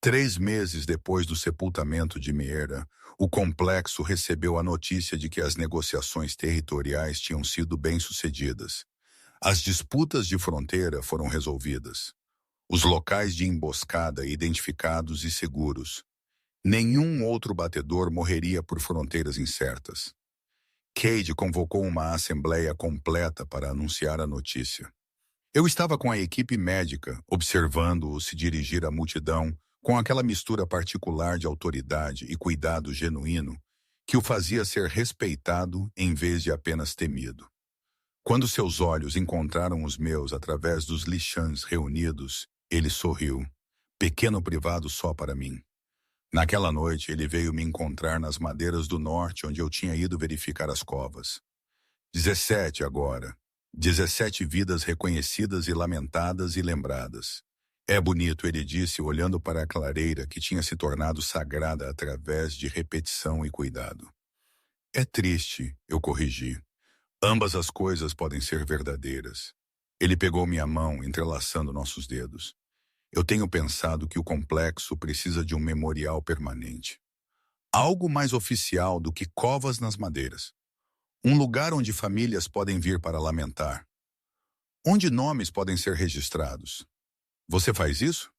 3 meses depois do sepultamento de Meera, o complexo recebeu a notícia de que as negociações territoriais tinham sido bem-sucedidas. As disputas de fronteira foram resolvidas. Os locais de emboscada identificados e seguros. Nenhum outro batedor morreria por fronteiras incertas. Cade convocou uma assembleia completa para anunciar a notícia. Eu estava com a equipe médica, observando-o se dirigir à multidão com aquela mistura particular de autoridade e cuidado genuíno que o fazia ser respeitado em vez de apenas temido. Quando seus olhos encontraram os meus através dos lixãs reunidos, ele sorriu, pequeno privado só para mim. Naquela noite, ele veio me encontrar nas madeiras do norte, onde eu tinha ido verificar as covas. 17 agora. 17 vidas reconhecidas e lamentadas e lembradas. É bonito, ele disse, olhando para a clareira que tinha se tornado sagrada através de repetição e cuidado. É triste, eu corrigi. Ambas as coisas podem ser verdadeiras. Ele pegou minha mão, entrelaçando nossos dedos. Eu tenho pensado que o complexo precisa de um memorial permanente. Algo mais oficial do que covas nas madeiras. Um lugar onde famílias podem vir para lamentar. Onde nomes podem ser registrados. Você faz isso?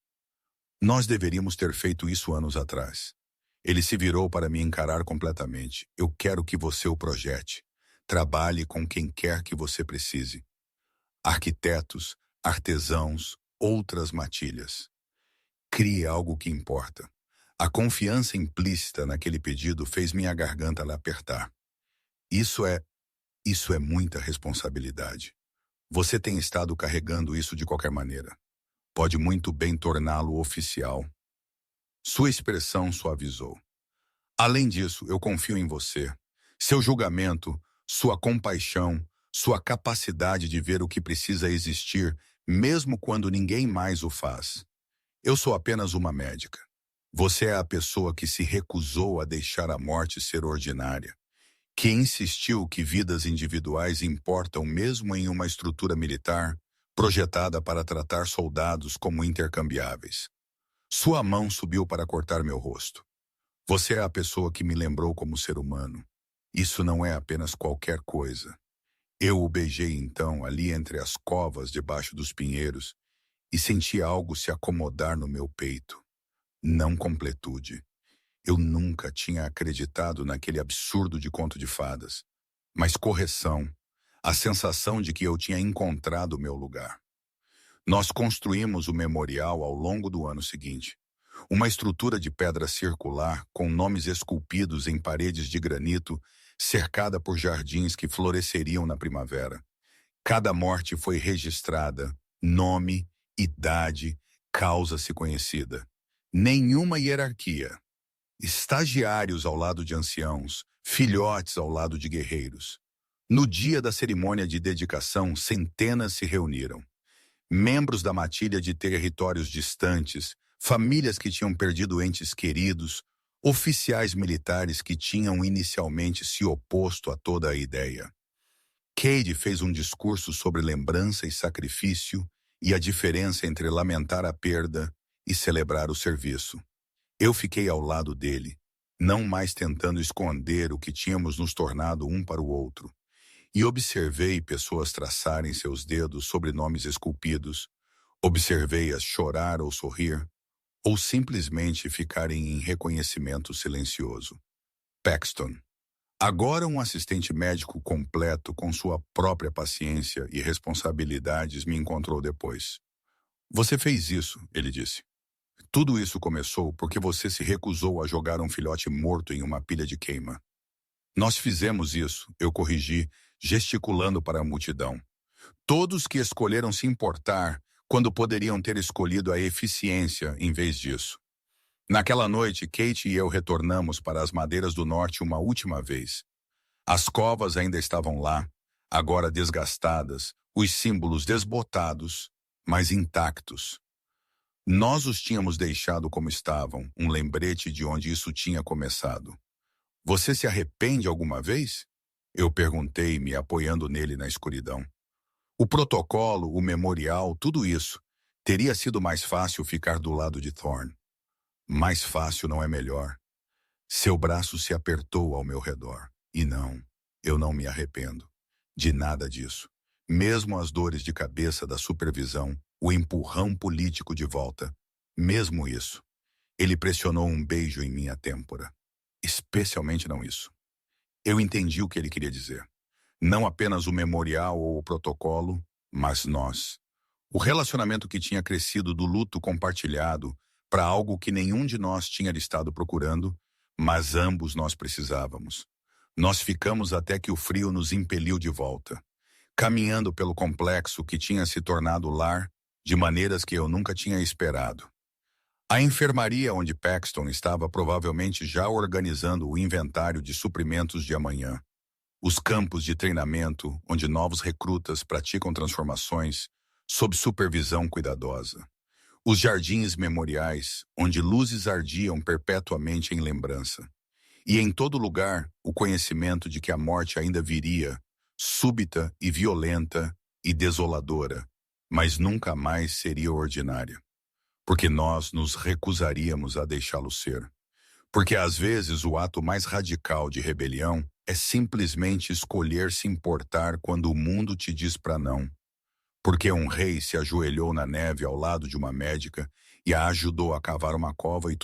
Nós deveríamos ter feito isso anos atrás. Ele se virou para me encarar completamente. Eu quero que você o projete. Trabalhe com quem quer que você precise. Arquitetos, artesãos, outras matilhas. Crie algo que importa. A confiança implícita naquele pedido fez minha garganta apertar. Isso é muita responsabilidade. Você tem estado carregando isso de qualquer maneira. Pode muito bem torná-lo oficial. Sua expressão suavizou. Além disso, eu confio em você. Seu julgamento, sua compaixão, sua capacidade de ver o que precisa existir, mesmo quando ninguém mais o faz. Eu sou apenas uma médica. Você é a pessoa que se recusou a deixar a morte ser ordinária, que insistiu que vidas individuais importam mesmo em uma estrutura militar projetada para tratar soldados como intercambiáveis. Sua mão subiu para cortar meu rosto. Você é a pessoa que me lembrou como ser humano. Isso não é apenas qualquer coisa. Eu o beijei então ali entre as covas debaixo dos pinheiros e senti algo se acomodar no meu peito. Não completude. Eu nunca tinha acreditado naquele absurdo de conto de fadas, mas correção, a sensação de que eu tinha encontrado o meu lugar. Nós construímos o memorial ao longo do ano seguinte. Uma estrutura de pedra circular com nomes esculpidos em paredes de granito, cercada por jardins que floresceriam na primavera. Cada morte foi registrada, nome, idade, causa se conhecida. Nenhuma hierarquia. Estagiários ao lado de anciãos, filhotes ao lado de guerreiros. No dia da cerimônia de dedicação, centenas se reuniram. Membros da matilha de territórios distantes, famílias que tinham perdido entes queridos, oficiais militares que tinham inicialmente se oposto a toda a ideia. Cade fez um discurso sobre lembrança e sacrifício e a diferença entre lamentar a perda e celebrar o serviço. Eu fiquei ao lado dele, não mais tentando esconder o que tínhamos nos tornado um para o outro, e observei pessoas traçarem seus dedos sobre nomes esculpidos, observei-as chorar ou sorrir, ou simplesmente ficarem em reconhecimento silencioso. Paxton. Agora um assistente médico completo com sua própria paciência e responsabilidades me encontrou depois. Você fez isso, ele disse. Tudo isso começou porque você se recusou a jogar um filhote morto em uma pilha de queima. Nós fizemos isso, eu corrigi, gesticulando para a multidão. Todos que escolheram se importar quando poderiam ter escolhido a eficiência em vez disso. Naquela noite, Kate e eu retornamos para as madeiras do norte uma última vez. As covas ainda estavam lá, agora desgastadas, os símbolos desbotados, mas intactos. Nós os tínhamos deixado como estavam, um lembrete de onde isso tinha começado. Você se arrepende alguma vez? Eu perguntei, me apoiando nele na escuridão. O protocolo, o memorial, tudo isso. Teria sido mais fácil ficar do lado de Thorne. Mais fácil não é melhor. Seu braço se apertou ao meu redor. E não, eu não me arrependo. De nada disso. Mesmo as dores de cabeça da supervisão, o empurrão político de volta. Mesmo isso. Ele pressionou um beijo em minha têmpora. Especialmente não isso. Eu entendi o que ele queria dizer. Não apenas o memorial ou o protocolo, mas nós. O relacionamento que tinha crescido do luto compartilhado para algo que nenhum de nós tinha estado procurando, mas ambos nós precisávamos. Nós ficamos até que o frio nos impeliu de volta, caminhando pelo complexo que tinha se tornado lar de maneiras que eu nunca tinha esperado. A enfermaria onde Paxton estava provavelmente já organizando o inventário de suprimentos de amanhã. Os campos de treinamento onde novos recrutas praticam transformações sob supervisão cuidadosa. Os jardins memoriais onde luzes ardiam perpetuamente em lembrança. E em todo lugar o conhecimento de que a morte ainda viria, súbita e violenta e desoladora, mas nunca mais seria ordinária. Porque nós nos recusaríamos a deixá-lo ser. Porque às vezes o ato mais radical de rebelião é simplesmente escolher se importar quando o mundo te diz para não. Porque um rei se ajoelhou na neve ao lado de uma médica e a ajudou a cavar uma cova e